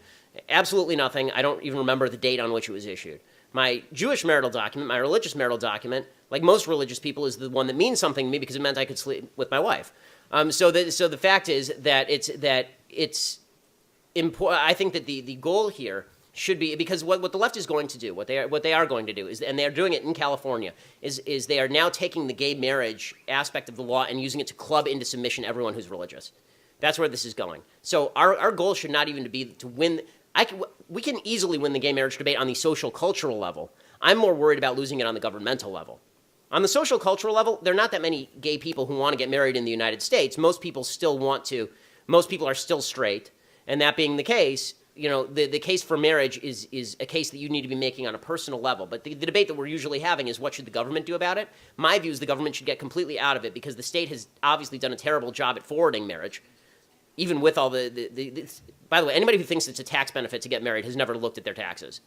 absolutely nothing. I don't even remember the date on which it was issued. My Jewish marital document, my religious marital document, like most religious people, is the one that means something to me because it meant I could sleep with my wife. So the fact is that it's important. I think that the goal here should be, because what the left is going to do, what they are going to do is, and they are doing it in California, is they are now taking the gay marriage aspect of the law and using it to club into submission everyone who's religious. That's where this is going. So our goal should not even be to win. We can easily win the gay marriage debate on the social cultural level. I'm more worried about losing it on the governmental level. On the social cultural level, there are not that many gay people who want to get married in the United States. Most people are still straight. And that being the case, the case for marriage is a case that you need to be making on a personal level. But the debate that we're usually having is, what should the government do about it? My view is the government should get completely out of it, because the state has obviously done a terrible job at forwarding marriage. Even with all by the way, anybody who thinks it's a tax benefit to get married has never looked at their taxes.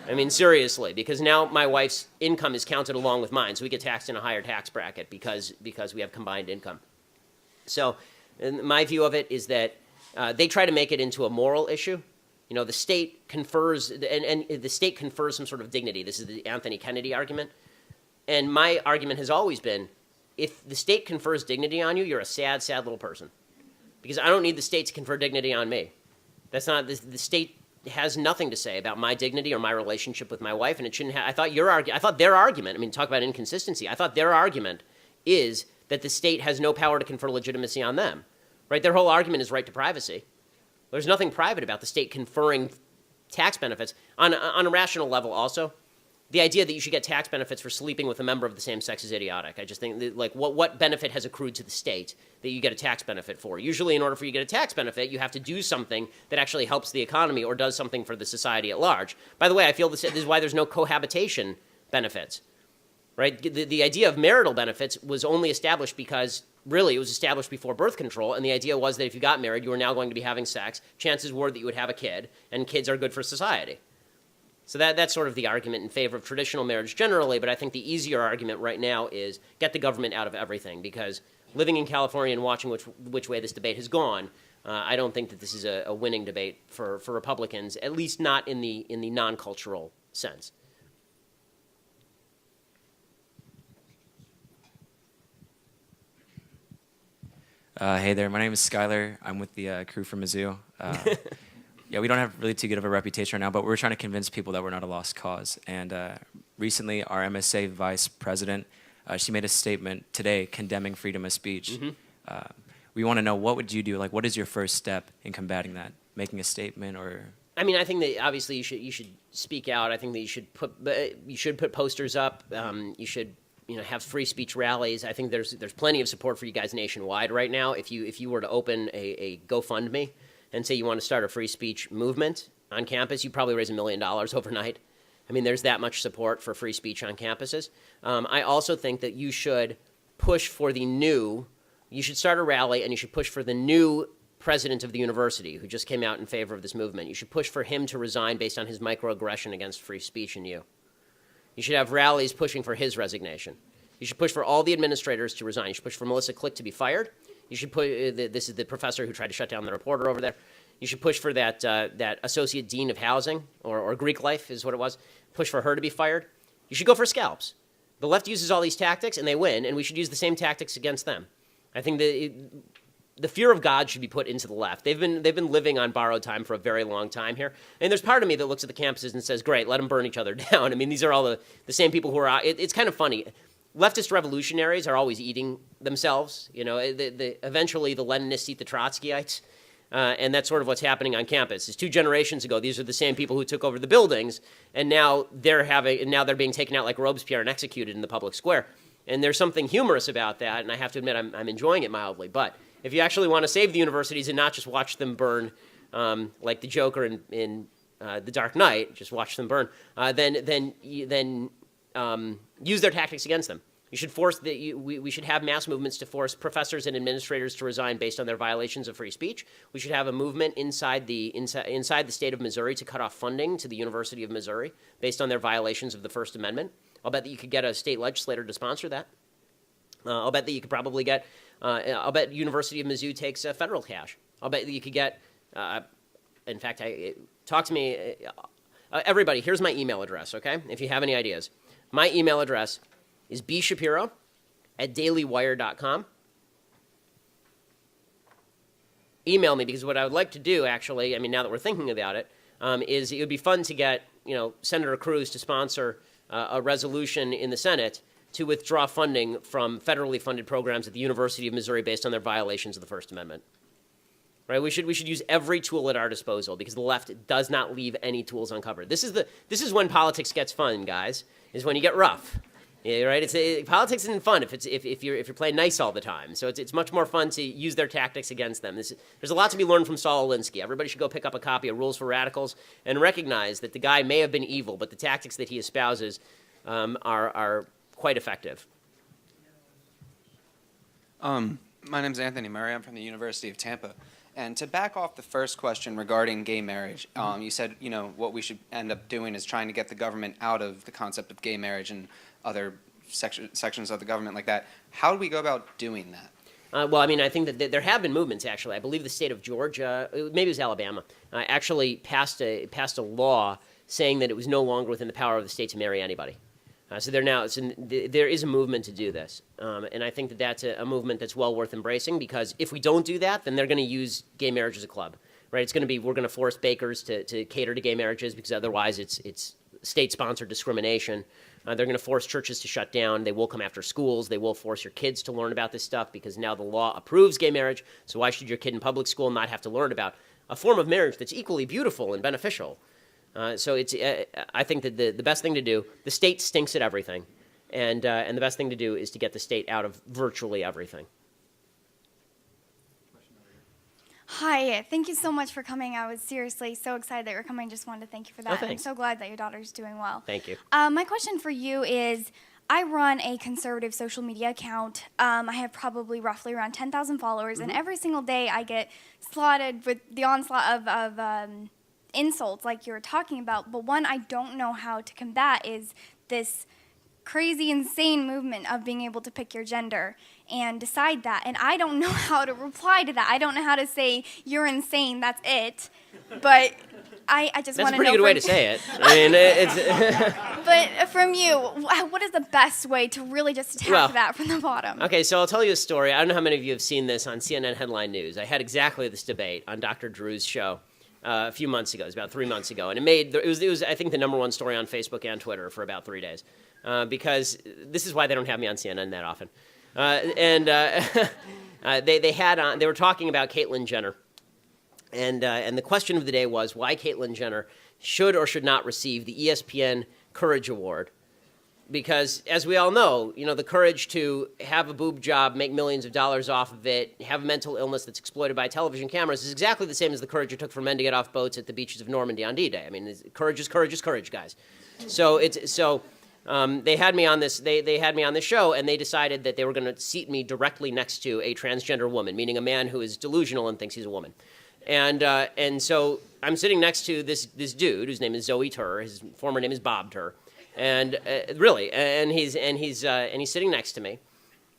I mean, seriously, because now my wife's income is counted along with mine, so we get taxed in a higher tax bracket because we have combined income. So my view of it is that they try to make it into a moral issue. The state confers, and the state confers some sort of dignity. This is the Anthony Kennedy argument. And my argument has always been, if the state confers dignity on you, you're a sad, sad little person. Because I don't need the state to confer dignity on me. That's not, the state has nothing to say about my dignity or my relationship with my wife, and it shouldn't have. I thought their argument, talk about inconsistency. I thought their argument is that the state has no power to confer legitimacy on them, right? Their whole argument is right to privacy. There's nothing private about the state conferring tax benefits. On a rational level also, the idea that you should get tax benefits for sleeping with a member of the same sex is idiotic. I just think that, what benefit has accrued to the state that you get a tax benefit for? Usually, in order for you to get a tax benefit, you have to do something that actually helps the economy or does something for the society at large. By the way, I feel this is why there's no cohabitation benefits, right? The idea of marital benefits was only established because, really, it was established before birth control, and the idea was that if you got married, you were now going to be having sex. Chances were that you would have a kid, and kids are good for society. So that's sort of the argument in favor of traditional marriage generally, but I think the easier argument right now is get the government out of everything, because living in California and watching which way this debate has gone, I don't think that this is a winning debate for Republicans, at least not in the non-cultural sense. Hey there, my name is Skylar. I'm with the crew from Mizzou. Yeah, we don't have really too good of a reputation right now, but we're trying to convince people that we're not a lost cause. And recently, our MSA vice president, she made a statement today condemning freedom of speech. Mm-hmm. We want to know, what would you do? What is your first step in combating that? Making a statement, or? I think that obviously you should speak out. I think that you should put posters up. You should have free speech rallies. I think there's plenty of support for you guys nationwide right now. If you were to open a GoFundMe and say you want to start a free speech movement on campus, you probably raise $1 million overnight. There's that much support for free speech on campuses. I also think that you should push for you should start a rally, and you should push for the new president of the university who just came out in favor of this movement. You should push for him to resign based on his microaggression against free speech in you. You should have rallies pushing for his resignation. You should push for all the administrators to resign. You should push for Melissa Click to be fired. You should put, this is the professor who tried to shut down the reporter over there. You should push for that associate dean of housing, or Greek life is what it was. Push for her to be fired. You should go for scalps. The left uses all these tactics and they win, and we should use the same tactics against them. I think the fear of God should be put into the left. They've been living on borrowed time for a very long time here. And there's part of me that looks at the campuses and says, great, let them burn each other down. These are all the same people who are out. It's kind of funny. Leftist revolutionaries are always eating themselves. Eventually the Leninists eat the Trotskyites. And that's sort of what's happening on campus. It's 2 generations ago, these are the same people who took over the buildings, and now they're being taken out like Robespierre and executed in the public square. And there's something humorous about that, and I have to admit I'm enjoying it mildly. But if you actually want to save the universities and not just watch them burn like the Joker in The Dark Knight, just watch them burn, then use their tactics against them. You should we should have mass movements to force professors and administrators to resign based on their violations of free speech. We should have a movement inside the state of Missouri to cut off funding to the University of Missouri based on their violations of the First Amendment. I'll bet that you could get a state legislator to sponsor that. I'll bet that you could probably get. I'll bet University of Mizzou takes federal cash. I'll bet that you could get. In fact, talk to me. everybody, here's my email address, okay? If you have any ideas. My email address is bshapiro@dailywire.com. Email me, because what I would like to do, actually, I mean, now that we're thinking about it, is it would be fun to get, Senator Cruz to sponsor a resolution in the Senate to withdraw funding from federally funded programs at the University of Missouri based on their violations of the First Amendment. Right? We should use every tool at our disposal, because the left does not leave any tools uncovered. This is when politics gets fun, guys. Is when you get rough. Yeah, right? Politics isn't fun if you're playing nice all the time. So it's much more fun to use their tactics against them. There's a lot to be learned from Saul Alinsky. Everybody should go pick up a copy of Rules for Radicals and recognize that the guy may have been evil, but the tactics that he espouses are quite effective. My name's Anthony Murray. I'm from the University of Tampa. And to back off the first question regarding gay marriage, you said, what we should end up doing is trying to get the government out of the concept of gay marriage and other sections of the government like that. How do we go about doing that? Well, I mean, I think that there have been movements, actually. I believe the state of Georgia, maybe it was Alabama, actually passed a law saying that it was no longer within the power of the state to marry anybody. So there is a movement to do this. And I think that that's a movement that's well worth embracing, because if we don't do that, then they're going to use gay marriage as a club, right? It's going to be, we're going to force bakers to cater to gay marriages, because otherwise it's state-sponsored discrimination. They're going to force churches to shut down. They will come after schools. They will force your kids to learn about this stuff, because now the law approves gay marriage. So why should your kid in public school not have to learn about a form of marriage that's equally beautiful and beneficial? So I think that the best thing to do, the state stinks at everything, and the best thing to do is to get the state out of virtually everything. Hi, thank you so much for coming. I was seriously so excited that you were coming. Just wanted to thank you for that. Oh, thanks. I'm so glad that your daughter's doing well. Thank you. My question for you is, I run a conservative social media account. I have probably roughly around 10,000 followers, and every single day I get slaughtered with the onslaught of insults like you were talking about. But one I don't know how to combat is this crazy, insane movement of being able to pick your gender and decide that. And I don't know how to reply to that. I don't know how to say, you're insane, that's it. But I just want to know. That's a pretty good way to say it. I mean, it's. But from you, what is the best way to really just attack that from the bottom? Okay, so I'll tell you a story. I don't know how many of you have seen this on CNN Headline News. I had exactly this debate on Dr. Drew's show a few months ago. It was about 3 months ago. And it was I think, the number one story on Facebook and Twitter for about 3 days. Because this is why they don't have me on CNN that often. They were talking about Caitlyn Jenner. And the question of the day was why Caitlyn Jenner should or should not receive the ESPN Courage Award. Because, as we all know, the courage to have a boob job, make millions of dollars off of it, have a mental illness that's exploited by television cameras is exactly the same as the courage it took for men to get off boats at the beaches of Normandy on D-Day. I mean, courage is courage, guys. They had me on this. They had me on this show, and they decided that they were going to seat me directly next to a transgender woman, meaning a man who is delusional and thinks he's a woman. And so I'm sitting next to this dude whose name is Zoe Tur. His former name is Bob Tur, and he's sitting next to me,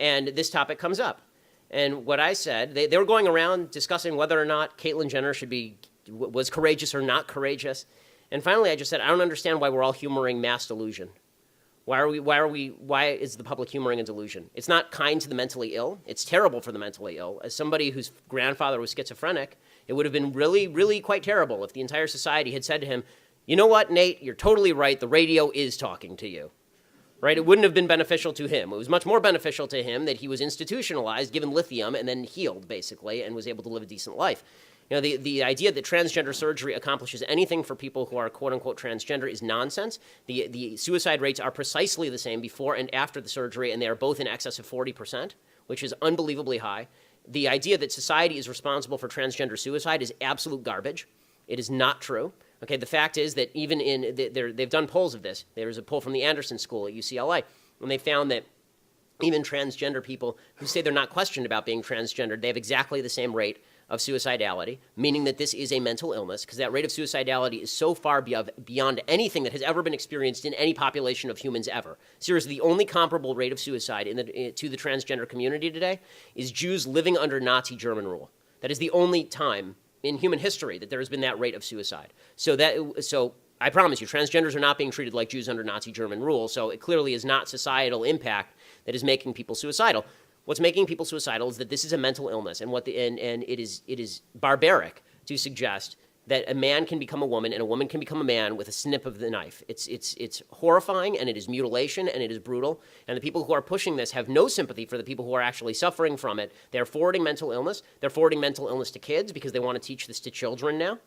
and this topic comes up. And what I said, they were going around discussing whether or not Caitlyn Jenner was courageous or not courageous. And finally, I just said, I don't understand why we're all humoring mass delusion. Why is the public humoring a delusion? It's not kind to the mentally ill. It's terrible for the mentally ill. As somebody whose grandfather was schizophrenic, it would have been really, really quite terrible if the entire society had said to him, you know what, Nate, you're totally right. The radio is talking to you. Right? It wouldn't have been beneficial to him. It was much more beneficial to him that he was institutionalized, given lithium, and then healed, basically, and was able to live a decent life. The idea that transgender surgery accomplishes anything for people who are quote-unquote transgender is nonsense. The suicide rates are precisely the same before and after the surgery, and they are both in excess of 40%, which is unbelievably high. The idea that society is responsible for transgender suicide is absolute garbage. It is not true. Okay, the fact is that even they've done polls of this. There was a poll from the Anderson School at UCLA, and they found that even transgender people who say they're not questioned about being transgendered, they have exactly the same rate of suicidality, meaning that this is a mental illness, because that rate of suicidality is so far beyond anything that has ever been experienced in any population of humans ever. Seriously, the only comparable rate of suicide to the transgender community today is Jews living under Nazi German rule. That is the only time in human history that there has been that rate of suicide. So I promise you, transgenders are not being treated like Jews under Nazi German rule, so it clearly is not societal impact that is making people suicidal. What's making people suicidal is that this is a mental illness, and it is barbaric to suggest that a man can become a woman and a woman can become a man with a snip of the knife. It's horrifying, and it is mutilation, and it is brutal. And the people who are pushing this have no sympathy for the people who are actually suffering from it. They're forwarding mental illness. They're forwarding mental illness to kids because they want to teach this to children now.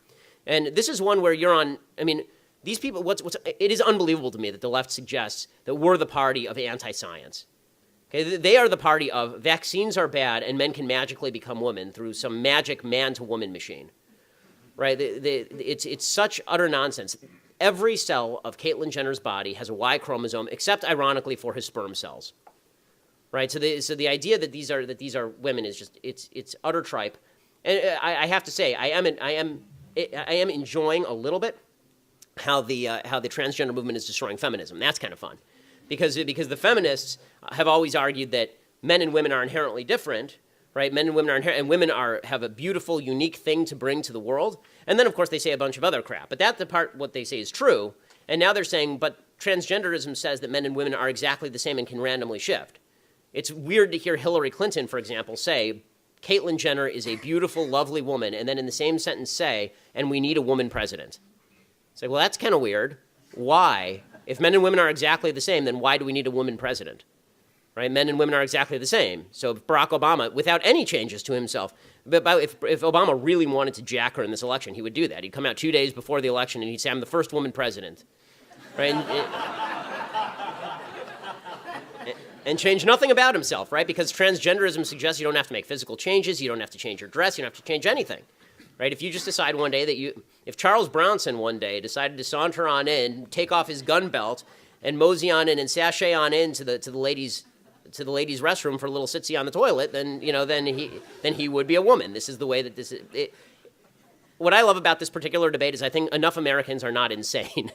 And this is one where you're on. I mean, these people. It is unbelievable to me that the left suggests that we're the party of anti-science. Okay, they are the party of vaccines are bad and men can magically become women through some magic man-to-woman machine, right? It's such utter nonsense. Every cell of Caitlyn Jenner's body has a Y chromosome, except ironically for his sperm cells, right? So the idea that these are women is just it's utter tripe. And I have to say I am enjoying a little bit how the transgender movement is destroying feminism. That's kind of fun. Because the feminists have always argued that men and women are inherently different, right? Men and women are and women have a beautiful, unique thing to bring to the world. And then, of course, they say a bunch of other crap. But that's the part what they say is true. And now they're saying, but transgenderism says that men and women are exactly the same and can randomly shift. It's weird to hear Hillary Clinton, for example, say, Caitlyn Jenner is a beautiful, lovely woman, and then in the same sentence say, and we need a woman president. It's like, well, that's kind of weird. Why? If men and women are exactly the same, then why do we need a woman president? Right? Men and women are exactly the same. So if Barack Obama, without any changes to himself, but if Obama really wanted to jack her in this election, he would do that. He'd come out 2 days before the election and he'd say, I'm the first woman president. Right? And change nothing about himself, right? Because transgenderism suggests you don't have to make physical changes, you don't have to change your dress, you don't have to change anything. Right? If you just decide one day that if Charles Bronson one day decided to saunter on in, take off his gun belt, and mosey on in and sashay on in to the ladies' restroom for a little sitsy on the toilet, then he would be a woman. This is the way that this is. What I love about this particular debate is I think enough Americans are not insane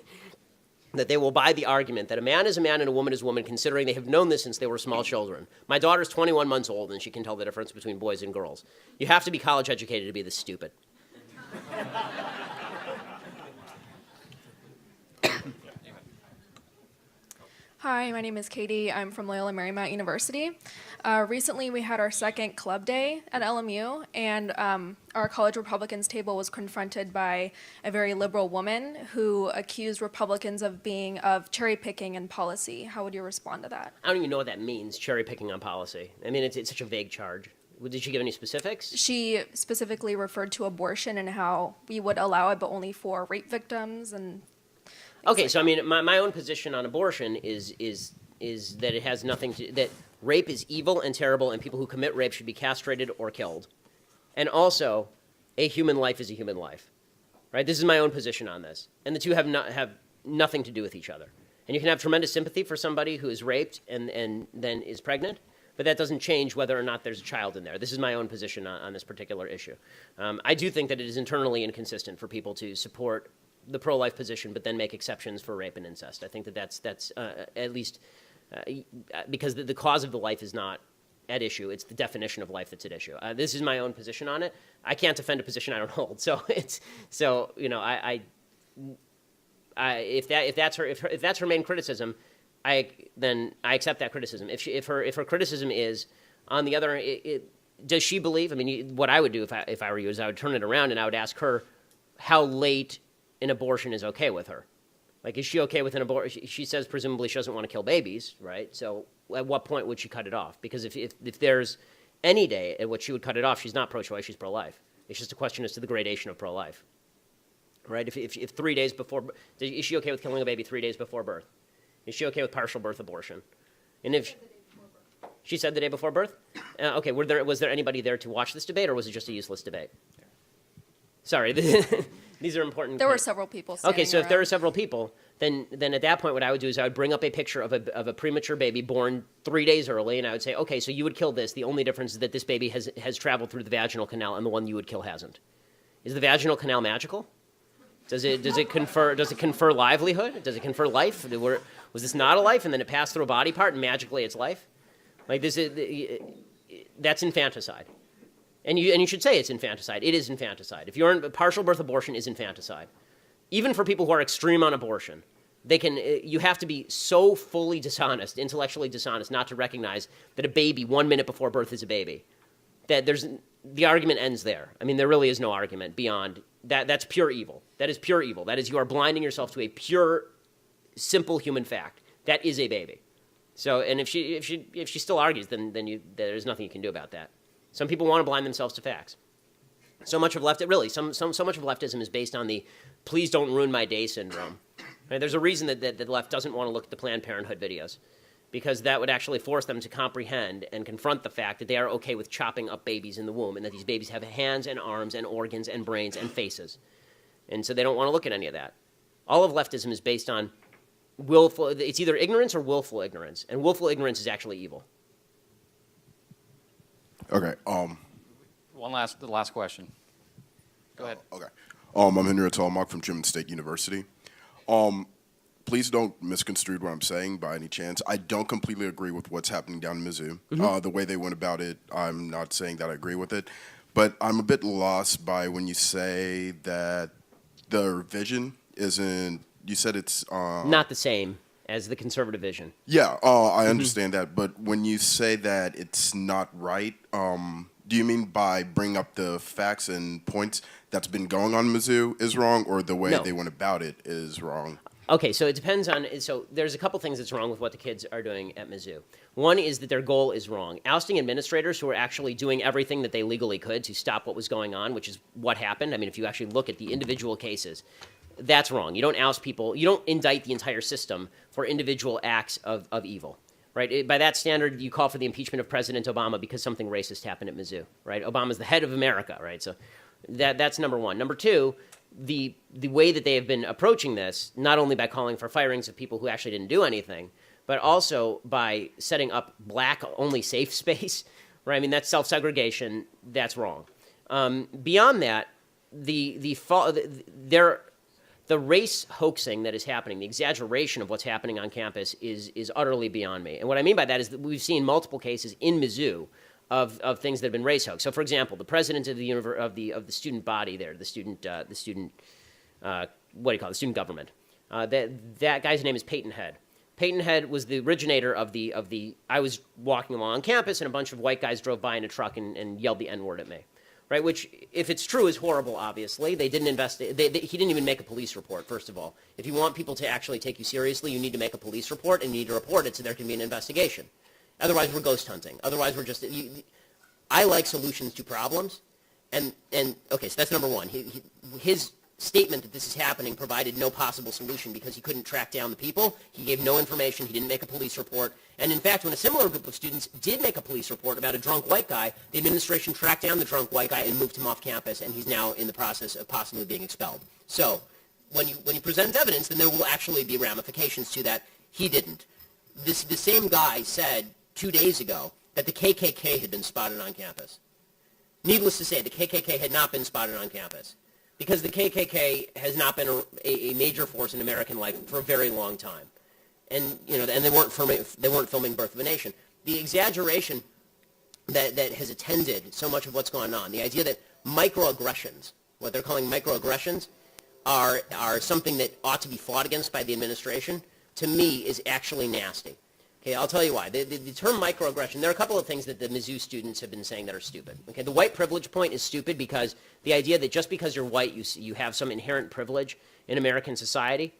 that they will buy the argument that a man is a man and a woman is a woman, considering they have known this since they were small children. My daughter's 21 months old, and she can tell the difference between boys and girls. You have to be college educated to be this stupid. Hi, my name is Katie. I'm from Loyola Marymount University. Recently, we had our second club day at LMU, and our college Republicans table was confronted by a very liberal woman who accused Republicans of cherry picking in policy. How would you respond to that? I don't even know what that means, cherry picking on policy. I mean, it's such a vague charge. Did she give any specifics? She specifically referred to abortion and how we would allow it, but only for rape victims and. Okay, so I mean, my own position on abortion is that it has nothing to that rape is evil and terrible, and people who commit rape should be castrated or killed, and also, a human life is a human life, right? This is my own position on this, and the two have nothing to do with each other. And you can have tremendous sympathy for somebody who is raped and then is pregnant, but that doesn't change whether or not there's a child in there. This is my own position on this particular issue. I do think that it is internally inconsistent for people to support the pro-life position, but then make exceptions for rape and incest. I think that's at least because the cause of the life is not at issue. It's the definition of life that's at issue. This is my own position on it. I can't defend a position I don't hold. So if that's her main criticism, then I accept that criticism. If her criticism is on the other, does she believe? I mean, what I would do if I were you is I would turn it around and I would ask her how late an abortion is okay with her. Like, is she okay with an abortion? She says presumably she doesn't want to kill babies, right? So at what point would she cut it off? Because if there's any day at which she would cut it off, she's not pro-choice, she's pro-life. It's just a question as to the gradation of pro-life, right? If 3 days before, is she okay with killing a baby 3 days before birth? Is she okay with partial birth abortion? And if she said the day before birth? Okay, was there anybody there to watch this debate, or was it just a useless debate? Sorry. These are important. There were several people standing Okay, so if there around. are several people, then at that point what I would do is I would bring up a picture of a premature baby born 3 days early, and I would say, okay, so you would kill this. The only difference is that this baby has traveled through the vaginal canal, and the one you would kill hasn't. Is the vaginal canal magical? Does it confer livelihood? Does it confer life? Was this not a life, and then it passed through a body part, and magically it's life? Like this that's infanticide. And you should say it's infanticide. It is infanticide. If you're in partial birth abortion is infanticide. even for people who are extreme on abortion, you have to be so fully dishonest, intellectually dishonest, not to recognize that a baby 1 minute before birth is a baby. That the argument ends there. I mean, there really is no argument beyond that. That's pure evil. That is pure evil. That is, you are blinding yourself to a pure, simple human fact. That is a baby. So, and if she still argues, then there's nothing you can do about that. Some people want to blind themselves to facts. So much of so much of leftism is based on the "please don't ruin my day" syndrome. Right? There's a reason that the left doesn't want to look at the Planned Parenthood videos, because that would actually force them to comprehend and confront the fact that they are okay with chopping up babies in the womb, and that these babies have hands and arms and organs and brains and faces. And so they don't want to look at any of that. All of leftism is based on willful, it's either ignorance or willful ignorance, and willful ignorance is actually evil. Okay. The last question. Go ahead. Okay. I'm Henry Talmark from German State University. Please don't misconstrue what I'm saying by any chance. I don't completely agree with what's happening down in Mizzou. The way they went about it, I'm not saying that I agree with it. But I'm a bit lost by when you say that the vision isn't, you said it's... not the same as the conservative vision. Yeah, I understand that. But when you say that it's not right, do you mean by bring up the facts and points that's been going on in Mizzou is wrong, or the way they went about it is wrong? Okay, so it depends on, so there's a couple things that's wrong with what the kids are doing at Mizzou. One is that their goal is wrong. Ousting administrators who are actually doing everything that they legally could to stop what was going on, which is what happened. I mean, if you actually look at the individual cases, that's wrong. You don't oust people, you don't indict the entire system for individual acts of evil, right? By that standard, you call for the impeachment of President Obama because something racist happened at Mizzou, right? Obama's the head of America, right? So that's number one. Number two, the way that they have been approaching this, not only by calling for firings of people who actually didn't do anything, but also by setting up black-only safe space, right? I mean, that's self-segregation. That's wrong. Beyond that, the race hoaxing that is happening, the exaggeration of what's happening on campus is utterly beyond me. And what I mean by that is that we've seen multiple cases in Mizzou of things that have been race hoax. So, for example, the president of the student body there, the student government, that guy's name is Peyton Head. Peyton Head was the originator of the. I was walking along on campus and a bunch of white guys drove by in a truck and yelled the N-word at me. Right, which, if it's true, is horrible, obviously. They didn't investigate. He didn't even make a police report, first of all. If you want people to actually take you seriously, you need to make a police report, and you need to report it so there can be an investigation. Otherwise, we're ghost hunting. Otherwise, we're just... I like solutions to problems, and okay, so that's number one. His statement that this is happening provided no possible solution because he couldn't track down the people. He gave no information. He didn't make a police report. And in fact, when a similar group of students did make a police report about a drunk white guy, the administration tracked down the drunk white guy and moved him off campus, and he's now in the process of possibly being expelled. So when you present evidence, then there will actually be ramifications to that. He didn't. The same guy said 2 days ago that the KKK had been spotted on campus. Needless to say, the KKK had not been spotted on campus, because the KKK has not been a major force in American life for a very long time, and they weren't filming Birth of a Nation. The exaggeration that has attended so much of what's going on, the idea that microaggressions, what they're calling microaggressions, are something that ought to be fought against by the administration, to me is actually nasty. Okay, I'll tell you why. The term microaggression, there are a couple of things that the Mizzou students have been saying that are stupid. Okay, the white privilege point is stupid because the idea that just because you're white, you have some inherent privilege in American society,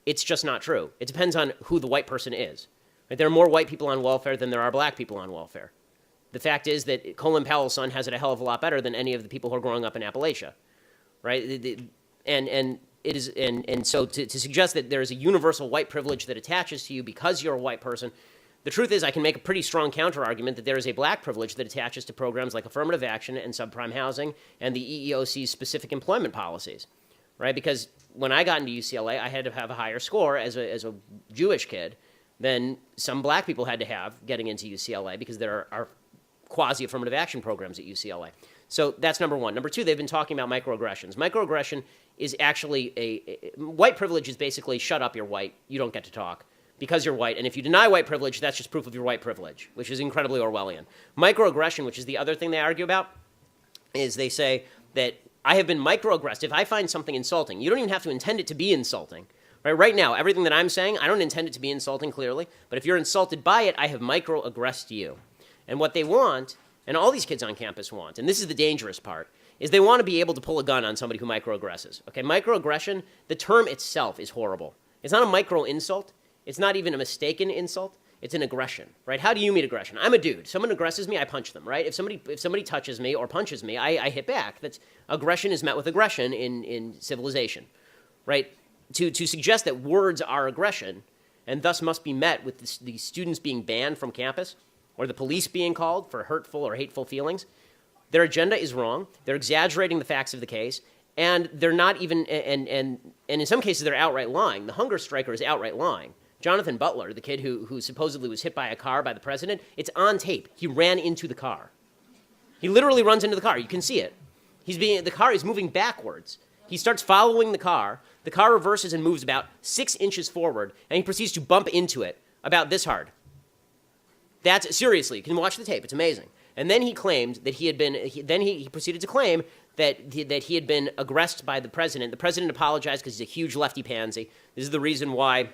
it's just not true. It depends on who the white person is. Right? There are more white people on welfare than there are black people on welfare. The fact is that Colin Powell's son has it a hell of a lot better than any of the people who are growing up in Appalachia, right? So to suggest that there is a universal white privilege that attaches to you because you're a white person, the truth is I can make a pretty strong counter-argument that there is a black privilege that attaches to programs like affirmative action and subprime housing and the EEOC's specific employment policies, right? Because when I got into UCLA, I had to have a higher score as a Jewish kid than some black people had to have getting into UCLA because there are quasi-affirmative action programs at UCLA. So that's number one. Number two, they've been talking about microaggressions. Microaggression is actually white privilege is basically shut up, you're white, you don't get to talk because you're white. And if you deny white privilege, that's just proof of your white privilege, which is incredibly Orwellian. Microaggression, which is the other thing they argue about, is they say that I have been microaggressed. If I find something insulting, you don't even have to intend it to be insulting. Right now, everything that I'm saying, I don't intend it to be insulting, clearly. But if you're insulted by it, I have microaggressed you. And what they want, and all these kids on campus want, and this is the dangerous part, is they want to be able to pull a gun on somebody who microaggresses. Okay, microaggression, the term itself is horrible. It's not a micro-insult. It's not even a mistaken insult. It's an aggression, right? How do you meet aggression? I'm a dude. Someone aggresses me, I punch them, right? If somebody touches me or punches me, I hit back. That's aggression is met with aggression in civilization, right? To suggest that words are aggression and thus must be met with the students being banned from campus or the police being called for hurtful or hateful feelings, their agenda is wrong. They're exaggerating the facts of the case, and they're not even, and in some cases they're outright lying. The hunger striker is outright lying. Jonathan Butler, the kid who supposedly was hit by a car by the president, it's on tape. He ran into the car. He literally runs into the car. You can see it. The car is moving backwards. He starts following the car. The car reverses and moves about 6 inches forward, and he proceeds to bump into it about this hard. That's seriously, you can watch the tape. It's amazing. And then he claimed that he proceeded to claim that he had been aggressed by the president. The president apologized because he's a huge lefty pansy. This is the reason why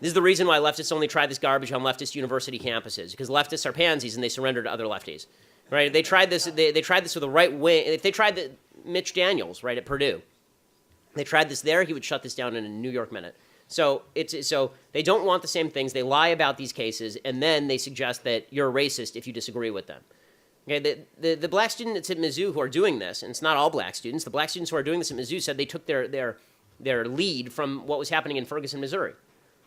leftists only try this garbage on leftist university campuses, because leftists are pansies and they surrender to other lefties. Right? They tried this. They tried this with the right wing. If they tried Mitch Daniels, right, at Purdue, they tried this there, he would shut this down in a New York minute. So they don't want the same things. They lie about these cases, and then they suggest that you're a racist if you disagree with them. Okay, the black students at Mizzou who are doing this, and it's not all black students, the black students who are doing this at Mizzou said they took their lead from what was happening in Ferguson, Missouri.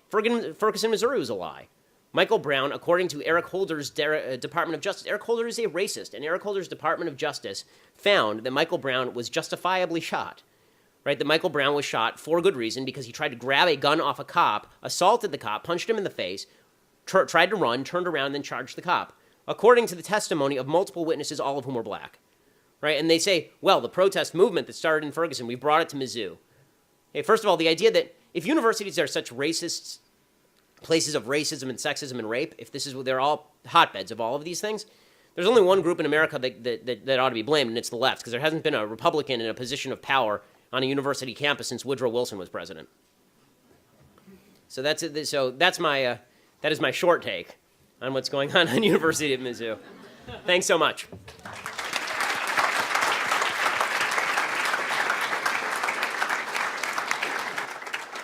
Ferguson, Missouri was a lie. Michael Brown, according to Eric Holder's Department of Justice, Eric Holder is a racist, and Eric Holder's Department of Justice found that Michael Brown was justifiably shot. Right, that Michael Brown was shot for good reason because he tried to grab a gun off a cop, assaulted the cop, punched him in the face, tried to run, turned around, and then charged the cop, according to the testimony of multiple witnesses, all of whom were black. Right, and they say, well, the protest movement that started in Ferguson, we brought it to Mizzou. Okay, first of all, the idea that if universities are such racist places of racism and sexism and rape, if they're all hotbeds of all of these things, there's only one group in America that ought to be blamed, and it's the left, because there hasn't been a Republican in a position of power on a university campus since Woodrow Wilson was president. So that is my short take on what's going on University of Mizzou. Thanks so much.